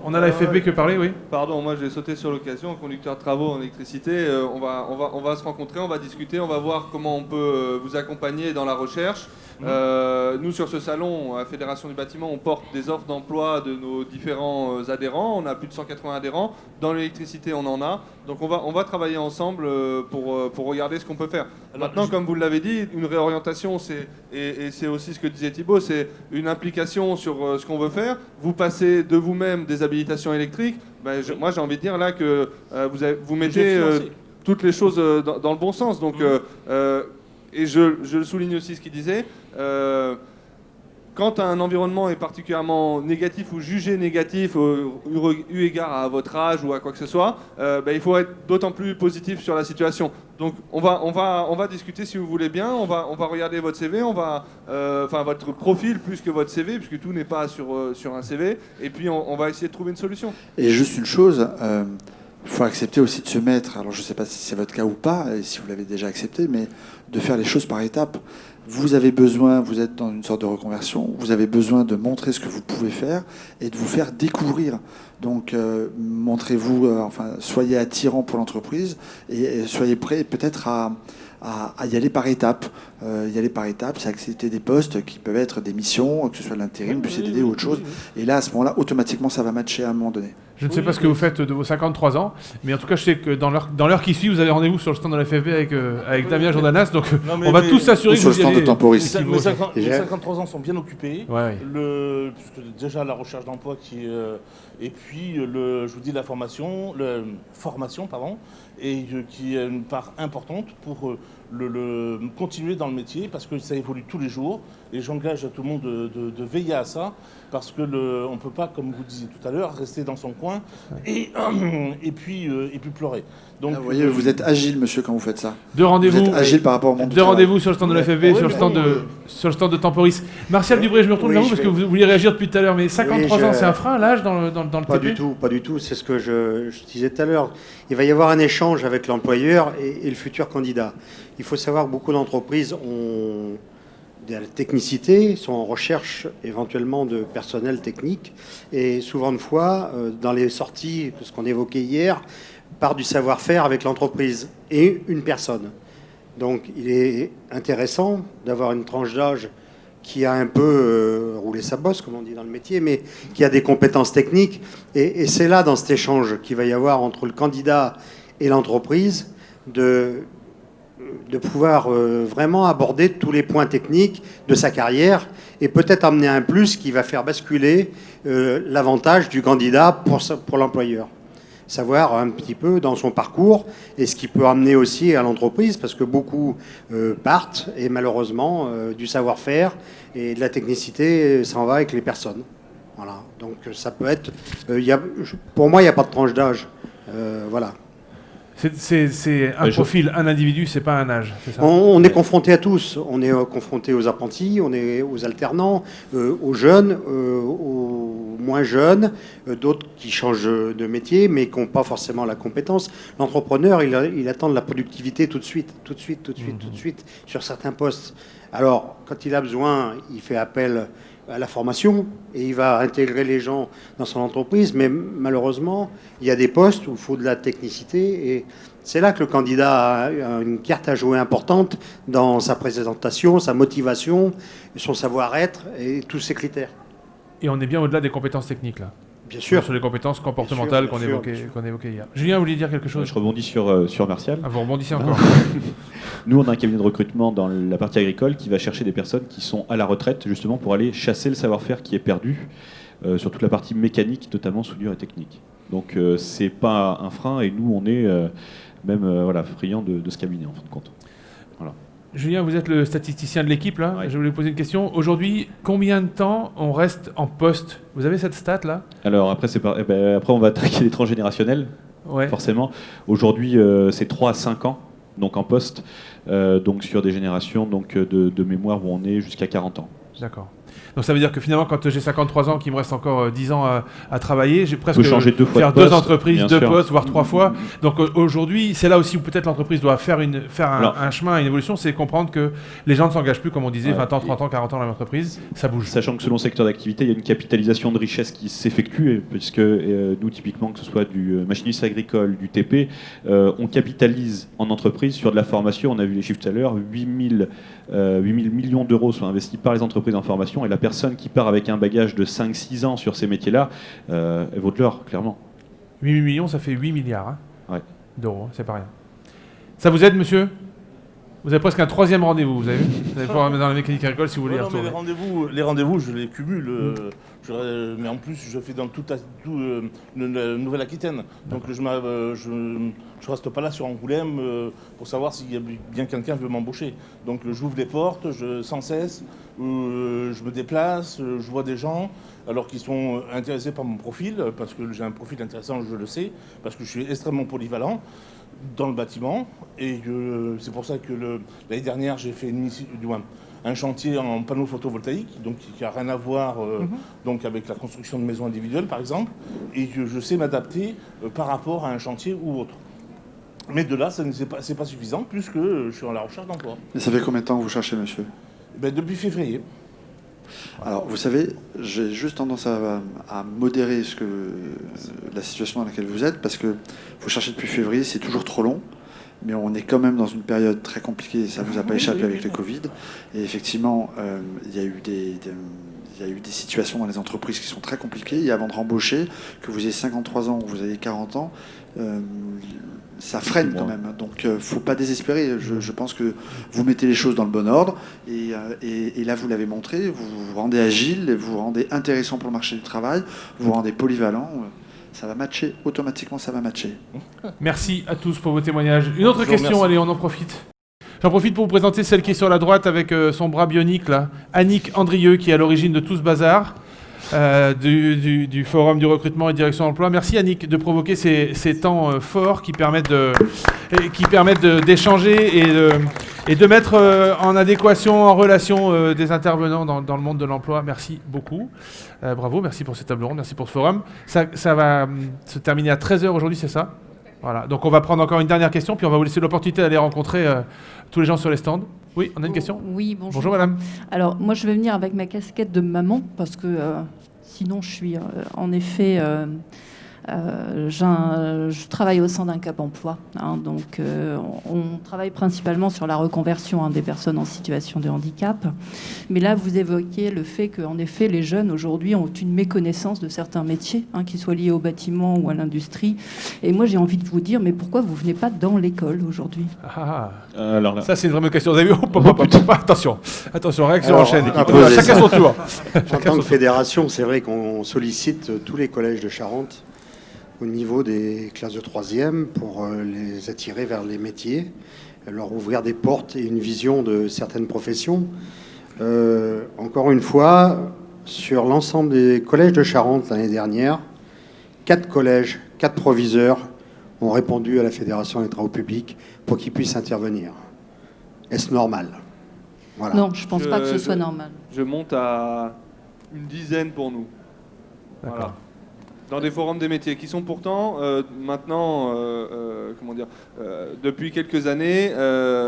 on a la FFB que parler, oui. Pardon, moi j'ai sauté sur l'occasion, conducteur de travaux en électricité. On va se rencontrer, on va discuter, on va voir comment on peut vous accompagner dans la recherche. Nous, sur ce salon, à la Fédération du bâtiment, on porte des offres d'emploi de nos différents adhérents. On a plus de 180 adhérents. Dans l'électricité, on en a. Donc on va travailler ensemble pour regarder ce qu'on peut faire. Maintenant, comme vous l'avez dit, une réorientation, et c'est aussi ce que disait Thibaut, c'est une implication sur ce qu'on veut faire. Vous passez de vous-même des habilitations électriques. Moi, j'ai envie de dire là que vous mettez toutes les choses dans le bon sens. Donc, et je le souligne aussi ce qu'il disait, quand un environnement est particulièrement négatif ou jugé négatif eu égard à votre âge ou à quoi que ce soit, il faut être d'autant plus positif sur la situation. Donc on va discuter si vous voulez bien, on va regarder votre CV, votre profil plus que votre CV, puisque tout n'est pas sur un CV, et puis on va essayer de trouver une solution. Et juste une chose, il faut accepter aussi de se mettre, alors je ne sais pas si c'est votre cas ou pas, et si vous l'avez déjà accepté, mais de faire les choses par étapes. Vous avez besoin, vous êtes dans une sorte de reconversion, vous avez besoin de montrer ce que vous pouvez faire et de vous faire découvrir. Donc montrez-vous, soyez attirant pour l'entreprise et soyez prêts peut-être à y aller par étapes. C'est accepter des postes qui peuvent être des missions, que ce soit de l'intérim, du CDD ou autre chose. Et là, à ce moment-là, automatiquement, ça va matcher à un moment donné. Je ne sais pas ce que vous faites de vos 53 ans, mais en tout cas, je sais que dans l'heure qui suit, vous avez rendez-vous sur le stand de la FFB avec Damien Jordanas, donc on va tous s'assurer que sur le stand de Temporis. Mes 53 ans sont bien occupés. Ouais. Puisque déjà la recherche d'emploi et puis je vous dis la formation, et qui est une part importante pour continuer dans le métier, parce que ça évolue tous les jours, et j'engage tout le monde de veiller à ça, parce que on ne peut pas, comme vous disiez tout à l'heure, rester dans son coin et puis pleurer. Donc, vous voyez, vous êtes agile, monsieur, quand vous faites ça. Deux rendez-vous. Vous êtes agile par rapport au monde du Deux travail. rendez-vous sur le stand de la FFB, sur le stand de Temporis. Martial Dubré, je me retourne vers vous parce que vous vouliez réagir depuis tout à l'heure, mais 53 ans, c'est un frein, l'âge, dans le TP? Pas du tout. C'est ce que je disais tout à l'heure. Il va y avoir un échange avec l'employeur et le futur candidat. Il faut savoir que beaucoup d'entreprises ont de la technicité, sont en recherche éventuellement de personnel technique, et souvent de fois, dans les sorties, ce qu'on évoquait hier, part du savoir-faire avec l'entreprise et une personne. Donc il est intéressant d'avoir une tranche d'âge qui a un peu roulé sa bosse, comme on dit dans le métier, mais qui a des compétences techniques. Et c'est là, dans cet échange qu'il va y avoir entre le candidat et l'entreprise, de pouvoir vraiment aborder tous les points techniques de sa carrière et peut-être amener un plus qui va faire basculer l'avantage du candidat pour l'employeur. Savoir un petit peu dans son parcours et ce qui peut amener aussi à l'entreprise, parce que beaucoup partent et malheureusement du savoir-faire et de la technicité s'en va avec les personnes. Voilà. Donc ça peut être... pour moi, il n'y a pas de tranche d'âge. Voilà. C'est un profil, un individu, c'est pas un âge. C'est ça. On est confronté à tous. On est confronté aux apprentis, on est aux alternants, aux jeunes, aux moins jeunes, d'autres qui changent de métier mais qui n'ont pas forcément la compétence. L'entrepreneur, il attend de la productivité tout de suite, sur certains postes. Alors, quand il a besoin, il fait appel à la formation et il va intégrer les gens dans son entreprise, mais malheureusement, il y a des postes où il faut de la technicité et c'est là que le candidat a une carte à jouer importante dans sa présentation, sa motivation, son savoir-être et tous ses critères. Et on est bien au-delà des compétences techniques, là. Bien sûr. Sur les compétences comportementales qu'on évoquait hier. Julien, vous vouliez dire quelque chose? Je rebondis sur Martial. Ah, vous rebondissez encore. Nous, on a un cabinet de recrutement dans la partie agricole qui va chercher des personnes qui sont à la retraite, justement pour aller chasser le savoir-faire qui est perdu, sur toute la partie mécanique, notamment soudure et technique. Donc, c'est pas un frein, et nous, on est même friands de ce cabinet, en fin de compte. Voilà. Julien, vous êtes le statisticien de l'équipe, là. Ouais. Je voulais vous poser une question. Aujourd'hui, combien de temps on reste en poste? Vous avez cette stat-là? Alors, après, après, on va attaquer les transgénérationnels, forcément. Aujourd'hui, c'est 3 à 5 ans, donc en poste, donc sur des générations de mémoire où on est jusqu'à 40 ans. D'accord. Donc ça veut dire que finalement, quand j'ai 53 ans, qu'il me reste encore 10 ans à travailler, j'ai presque changer faire deux entreprises, deux postes, voire 3 fois. Donc aujourd'hui, c'est là aussi où peut-être l'entreprise doit faire un chemin, une évolution, c'est comprendre que les gens ne s'engagent plus, comme on disait, 20 ans, 30 ans, 40 ans dans l'entreprise, ça bouge. Sachant que selon le secteur d'activité, il y a une capitalisation de richesse qui s'effectue, puisque nous, typiquement, que ce soit du machinisme agricole, du TP, on capitalise en entreprise sur de la formation. On a vu les chiffres tout à l'heure, 8 000 millions d'euros sont investis par les entreprises en formation, et la personne qui part avec un bagage de 5-6 ans sur ces métiers-là, elle vaut de l'or, clairement. 8 000 millions, ça fait 8 milliards d'euros, c'est pas rien. Ça vous aide, monsieur? Vous avez presque un 3e rendez-vous, vous avez vu? Vous allez pouvoir mettre dans la mécanique agricole si vous voulez y retourner. Les rendez-vous, je les cumule. Mais en plus, je fais dans tout la Nouvelle-Aquitaine. Donc je ne reste pas là sur Angoulême pour savoir s'il y a bien quelqu'un qui veut m'embaucher. Donc j'ouvre les portes, sans cesse, je me déplace, je vois des gens alors qu'ils sont intéressés par mon profil, parce que j'ai un profil intéressant, je le sais, parce que je suis extrêmement polyvalent dans le bâtiment, et c'est pour ça que l'année dernière j'ai fait un chantier en panneaux photovoltaïques, donc qui n'a rien à voir donc avec la construction de maisons individuelles par exemple, et que je sais m'adapter par rapport à un chantier ou autre. Mais de là, c'est pas suffisant, puisque je suis à la recherche d'emploi. Et ça fait combien de temps que vous cherchez, monsieur? Depuis février. Alors, vous savez, j'ai juste tendance à modérer la situation dans laquelle vous êtes, parce que vous cherchez depuis février, c'est toujours trop long, mais on est quand même dans une période très compliquée, ça ne vous a pas échappé avec le Covid, et effectivement, il y a eu des situations dans les entreprises qui sont très compliquées, et avant de rembaucher, que vous ayez 53 ans ou vous ayez 40 ans, ça freine quand même. Donc, il ne faut pas désespérer. Je pense que vous mettez les choses dans le bon ordre. Et là, vous l'avez montré. Vous vous rendez agile, vous vous rendez intéressant pour le marché du travail, vous vous rendez polyvalent. Ça va matcher. Automatiquement, ça va matcher. Merci à tous pour vos témoignages. Une autre question, allez, on en profite. J'en profite pour vous présenter celle qui est sur la droite avec son bras bionique, là. Annick Andrieux, qui est à l'origine de tout ce bazar. Du Forum du recrutement et direction d'emploi. Merci Annick de provoquer ces temps forts qui permettent d'échanger et de mettre en adéquation, en relation des intervenants dans le monde de l'emploi. Merci beaucoup. Bravo, merci pour cette table ronde, merci pour ce forum. Ça va se terminer à 13h aujourd'hui, c'est ça? Voilà. Donc on va prendre encore une dernière question, puis on va vous laisser l'opportunité d'aller rencontrer tous les gens sur les stands. Oui, on a une question? Oui, bonjour. Bonjour madame. Alors moi je vais venir avec ma casquette de maman parce que sinon je suis en effet... je travaille au sein d'un Cap Emploi, donc on travaille principalement sur la reconversion des personnes en situation de handicap. Mais là, vous évoquiez le fait qu'en effet, les jeunes aujourd'hui ont une méconnaissance de certains métiers, qu'ils soient liés au bâtiment ou à l'industrie. Et moi, j'ai envie de vous dire, mais pourquoi vous venez pas dans l'école aujourd'hui? Alors là. Ça, c'est une vraie question. Vous avez vu? Attention, réaction en chaîne. Chacun son tour. En tant que fédération, c'est vrai qu'on sollicite tous les collèges de Charente au niveau des classes de 3e pour les attirer vers les métiers, leur ouvrir des portes et une vision de certaines professions. Encore une fois, sur l'ensemble des collèges de Charente l'année dernière, 4 collèges, 4 proviseurs ont répondu à la Fédération des travaux publics pour qu'ils puissent intervenir. Est-ce normal? Voilà. Non, je ne pense pas que ce soit normal. Je monte à une dizaine pour nous. Voilà. Dans des forums des métiers qui sont pourtant maintenant, depuis quelques années,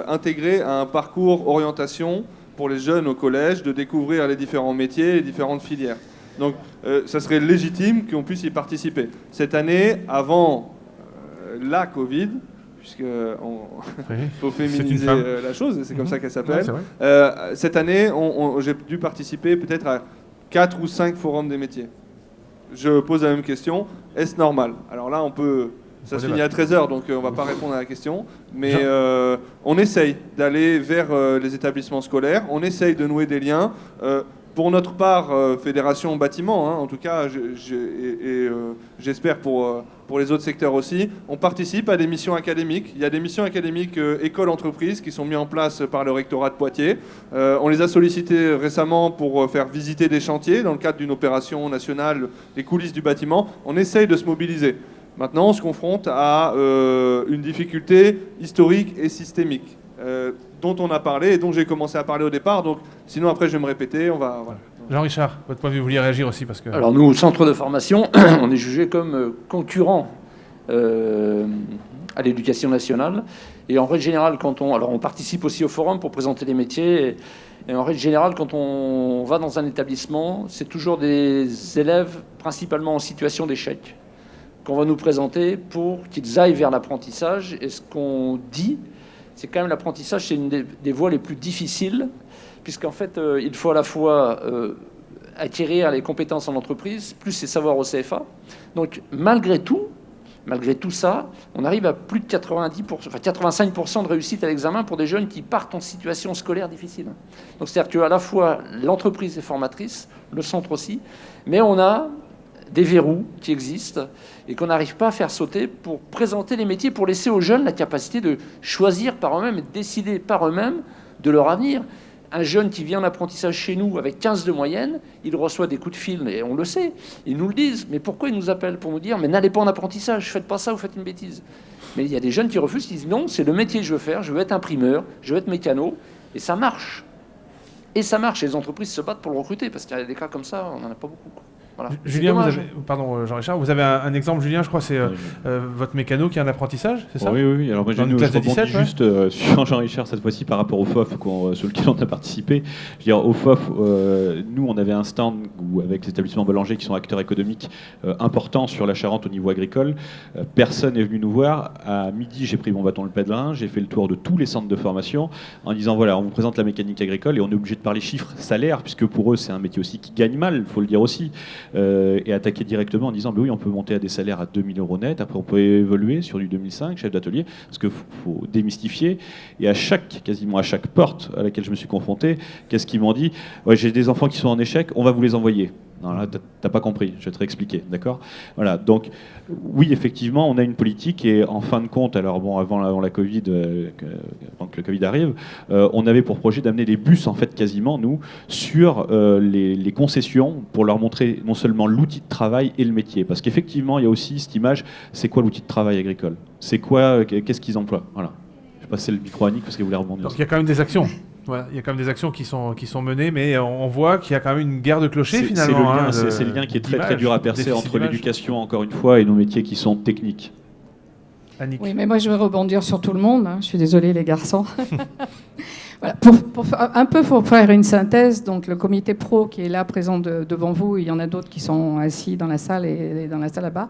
intégrés à un parcours orientation pour les jeunes au collège, de découvrir les différents métiers, les différentes filières. Donc ça serait légitime qu'on puisse y participer. Cette année, avant la Covid, puisqu'il faut féminiser la chose, c'est comme ça qu'elle s'appelle, cette année, j'ai dû participer peut-être à 4 ou 5 forums des métiers. je pose la même question. Est-ce normal? Alors là, ça se finit à 13h, donc on ne va pas répondre à la question. Mais on essaye d'aller vers les établissements scolaires. On essaye de nouer des liens. Pour notre part, Fédération Bâtiment, en tout cas, j'espère pour les autres secteurs aussi, on participe à des missions académiques. Il y a des missions académiques écoles-entreprises qui sont mises en place par le rectorat de Poitiers. On les a sollicités récemment pour faire visiter des chantiers dans le cadre d'une opération nationale, les coulisses du bâtiment. On essaye de se mobiliser. Maintenant, on se confronte à une difficulté historique et systémique. Dont on a parlé et dont j'ai commencé à parler au départ. Donc, sinon, après, je vais me répéter. Voilà. Jean-Richard, votre point de vue, vous vouliez réagir aussi parce que... Alors, nous, au centre de formation, on est jugé comme concurrent à l'éducation nationale. Et en règle générale, on participe aussi au forum pour présenter les métiers. Et en règle générale, quand on va dans un établissement, c'est toujours des élèves principalement en situation d'échec qu'on va nous présenter pour qu'ils aillent vers l'apprentissage. Et ce qu'on dit, c'est quand même l'apprentissage, c'est une des voies les plus difficiles, puisqu'en fait, il faut à la fois acquérir les compétences en entreprise, plus ses savoirs au CFA. Donc, malgré tout ça, on arrive à plus de 85% de réussite à l'examen pour des jeunes qui partent en situation scolaire difficile. Donc, c'est-à-dire qu'à la fois, l'entreprise est formatrice, le centre aussi, mais on a des verrous qui existent et qu'on n'arrive pas à faire sauter pour présenter les métiers, pour laisser aux jeunes la capacité de choisir par eux-mêmes et de décider par eux-mêmes de leur avenir. Un jeune qui vient en apprentissage chez nous avec 15 de moyenne, il reçoit des coups de fil, et on le sait, ils nous le disent. Mais pourquoi ils nous appellent? Pour nous dire, mais n'allez pas en apprentissage, faites pas ça, vous faites une bêtise. Mais il y a des jeunes qui refusent, qui disent, non, c'est le métier que je veux faire, je veux être imprimeur, je veux être mécano, et ça marche. Et ça marche, et les entreprises se battent pour le recruter, parce qu'il y a des cas comme ça, on n'en a pas beaucoup. Voilà. Julien, pardon Jean-Richard, vous avez un exemple, Julien, je crois, c'est votre mécano qui est un apprentissage, c'est ça? Oui. Alors moi, je rebondis juste sur Jean-Richard cette fois-ci par rapport au FOF sur lequel on a participé. Je veux dire, au FOF, nous, on avait un stand avec les établissements Boulanger qui sont acteurs économiques importants sur la Charente au niveau agricole. Personne n'est venu nous voir. À midi, j'ai pris mon bâton le pèlerin, j'ai fait le tour de tous les centres de formation en disant, voilà, on vous présente la mécanique agricole et on est obligé de parler chiffres, salaires, puisque pour eux, c'est un métier aussi qui gagne mal, il faut le dire aussi. Et attaquer directement en disant oui, on peut monter à des salaires à 2000 € net, après on peut évoluer sur du 2005, chef d'atelier, parce qu'il faut démystifier. Et quasiment à chaque porte à laquelle je me suis confronté, qu'est-ce qu'ils m'ont dit? Ouais, j'ai des enfants qui sont en échec, on va vous les envoyer. Non, là, t'as pas compris, je vais te réexpliquer, d'accord? Voilà, donc oui, effectivement, on a une politique et en fin de compte, alors bon, avant la Covid, avant que le Covid arrive, on avait pour projet d'amener des bus, en fait, quasiment, nous, sur les concessions pour leur montrer non seulement l'outil de travail et le métier. Parce qu'effectivement, il y a aussi cette image, c'est quoi l'outil de travail agricole? C'est quoi, qu'est-ce qu'ils emploient? Voilà. Je vais passer le micro à Annick parce qu'elle voulait rebondir. Donc il y a quand même des actions. Voilà, il y a quand même des actions qui sont menées, mais on voit qu'il y a quand même une guerre de clochers finalement. C'est le lien qui est très dur à percer entre l'éducation, encore une fois, et nos métiers qui sont techniques. Annick. Oui, mais moi je vais rebondir sur tout le monde. Je suis désolée les garçons. Voilà, pour faire une synthèse, donc le comité pro qui est là présent devant vous, il y en a d'autres qui sont assis dans la salle et dans la salle là-bas.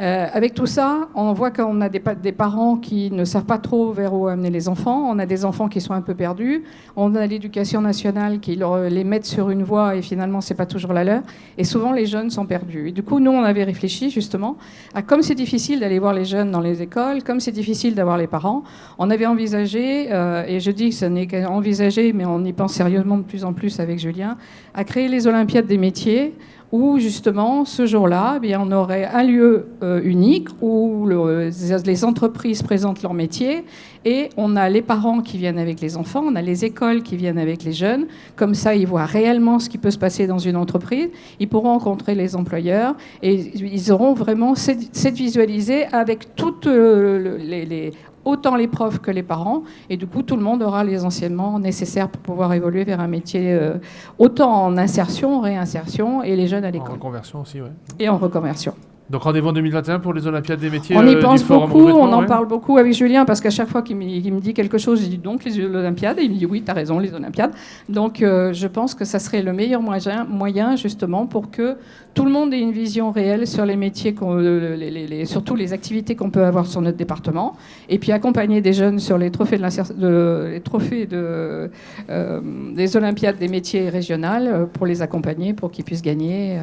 Avec tout ça, on voit qu'on a des parents qui ne savent pas trop vers où amener les enfants. On a des enfants qui sont un peu perdus. On a l'éducation nationale qui les met sur une voie et finalement, c'est pas toujours la leur. Et souvent, les jeunes sont perdus. Et du coup, nous, on avait réfléchi justement à comme c'est difficile d'aller voir les jeunes dans les écoles, comme c'est difficile d'avoir les parents. On avait envisagé, et je dis que ce n'est qu'envisagé, mais on y pense sérieusement de plus en plus avec Julien, à créer les Olympiades des métiers, où justement, ce jour-là, on aurait un lieu unique où les entreprises présentent leur métier et on a les parents qui viennent avec les enfants, on a les écoles qui viennent avec les jeunes. Comme ça, ils voient réellement ce qui peut se passer dans une entreprise. Ils pourront rencontrer les employeurs et ils auront vraiment cette visualisée avec toutes autant les profs que les parents, et du coup, tout le monde aura les enseignements nécessaires pour pouvoir évoluer vers un métier autant en insertion, réinsertion, et les jeunes à l'école. En reconversion aussi, oui. Et en reconversion. Donc rendez-vous en 2021 pour les Olympiades des métiers. On y pense beaucoup, on en parle beaucoup avec Julien, parce qu'à chaque fois qu'il me dit quelque chose, je dis donc les Olympiades, et il me dit oui, tu as raison, les Olympiades. Donc je pense que ça serait le meilleur moyen justement pour que tout le monde ait une vision réelle sur les métiers, surtout les activités qu'on peut avoir sur notre département, et puis accompagner des jeunes sur les trophées des Olympiades des métiers régionales pour les accompagner, pour qu'ils puissent gagner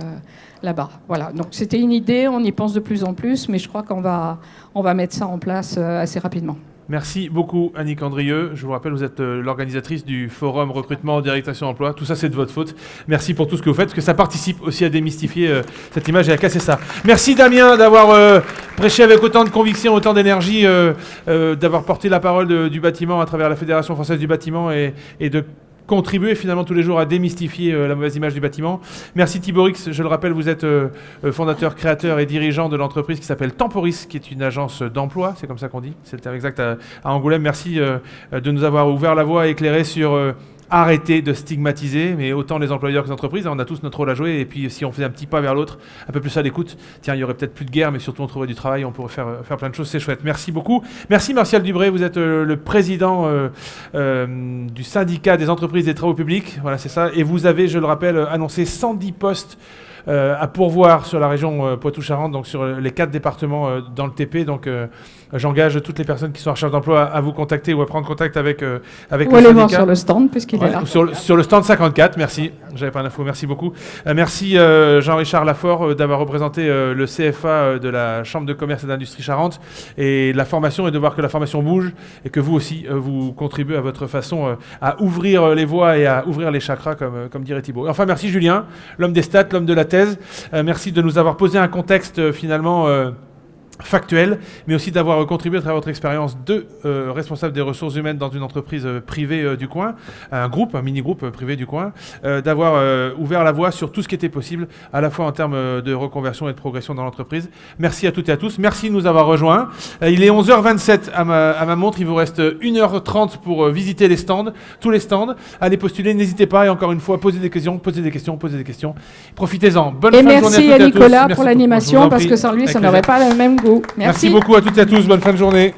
là-bas. Voilà. Donc c'était une idée, on y pense de plus en plus, mais je crois qu'on va mettre ça en place assez rapidement. Merci beaucoup Annick Andrieux. Je vous rappelle, vous êtes l'organisatrice du forum recrutement direction emploi. Tout ça, c'est de votre faute. Merci pour tout ce que vous faites, parce que ça participe aussi à démystifier cette image et à casser ça. Merci Damien d'avoir prêché avec autant de conviction, autant d'énergie, d'avoir porté la parole du bâtiment à travers la Fédération française du bâtiment et de contribuer finalement tous les jours à démystifier la mauvaise image du bâtiment. Merci Thibaut Rix, je le rappelle, vous êtes fondateur, créateur et dirigeant de l'entreprise qui s'appelle Temporis, qui est une agence d'emploi, c'est comme ça qu'on dit, c'est le terme exact à Angoulême. Merci de nous avoir ouvert la voie et éclairé sur arrêter de stigmatiser, mais autant les employeurs que les entreprises, on a tous notre rôle à jouer, et puis si on faisait un petit pas vers l'autre, un peu plus à l'écoute, tiens, il y aurait peut-être plus de guerre, mais surtout on trouverait du travail, on pourrait faire plein de choses, c'est chouette. Merci beaucoup. Merci Martial Dubré, vous êtes le président du syndicat des entreprises des travaux publics, voilà c'est ça, et vous avez, je le rappelle, annoncé 110 postes à pourvoir sur la région Poitou-Charentes, donc sur les 4 départements dans le TP. Donc j'engage toutes les personnes qui sont en recherche d'emploi à vous contacter ou à prendre contact avec le syndicat. Allez voir sur le stand, puisqu'il est là. Sur le stand 54, merci. J'avais pas l'info, merci beaucoup. Merci Jean-Richard Lafort d'avoir représenté le CFA de la Chambre de commerce et d'industrie Charente et la formation, et de voir que la formation bouge et que vous aussi, vous contribuez à votre façon à ouvrir les voies et à ouvrir les chakras, comme dirait Thibaut. Et enfin, merci Julien, l'homme des stats, l'homme de la thèse. Merci de nous avoir posé un contexte finalement factuel, mais aussi d'avoir contribué à travers votre expérience de responsable des ressources humaines dans une entreprise privée du coin, un mini-groupe privé du coin, d'avoir ouvert la voie sur tout ce qui était possible, à la fois en termes de reconversion et de progression dans l'entreprise. Merci à toutes et à tous. Merci de nous avoir rejoints. Il est 11h27 à ma montre. Il vous reste 1h30 pour visiter les stands, tous les stands. Allez postuler, n'hésitez pas. Et encore une fois, posez des questions. Profitez-en. Bonne fin de journée à toutes et à tous. Et merci à Nicolas pour l'animation, parce que sans lui, ça n'aurait pas le même goût. Merci beaucoup à toutes et à tous. Bonne fin de journée.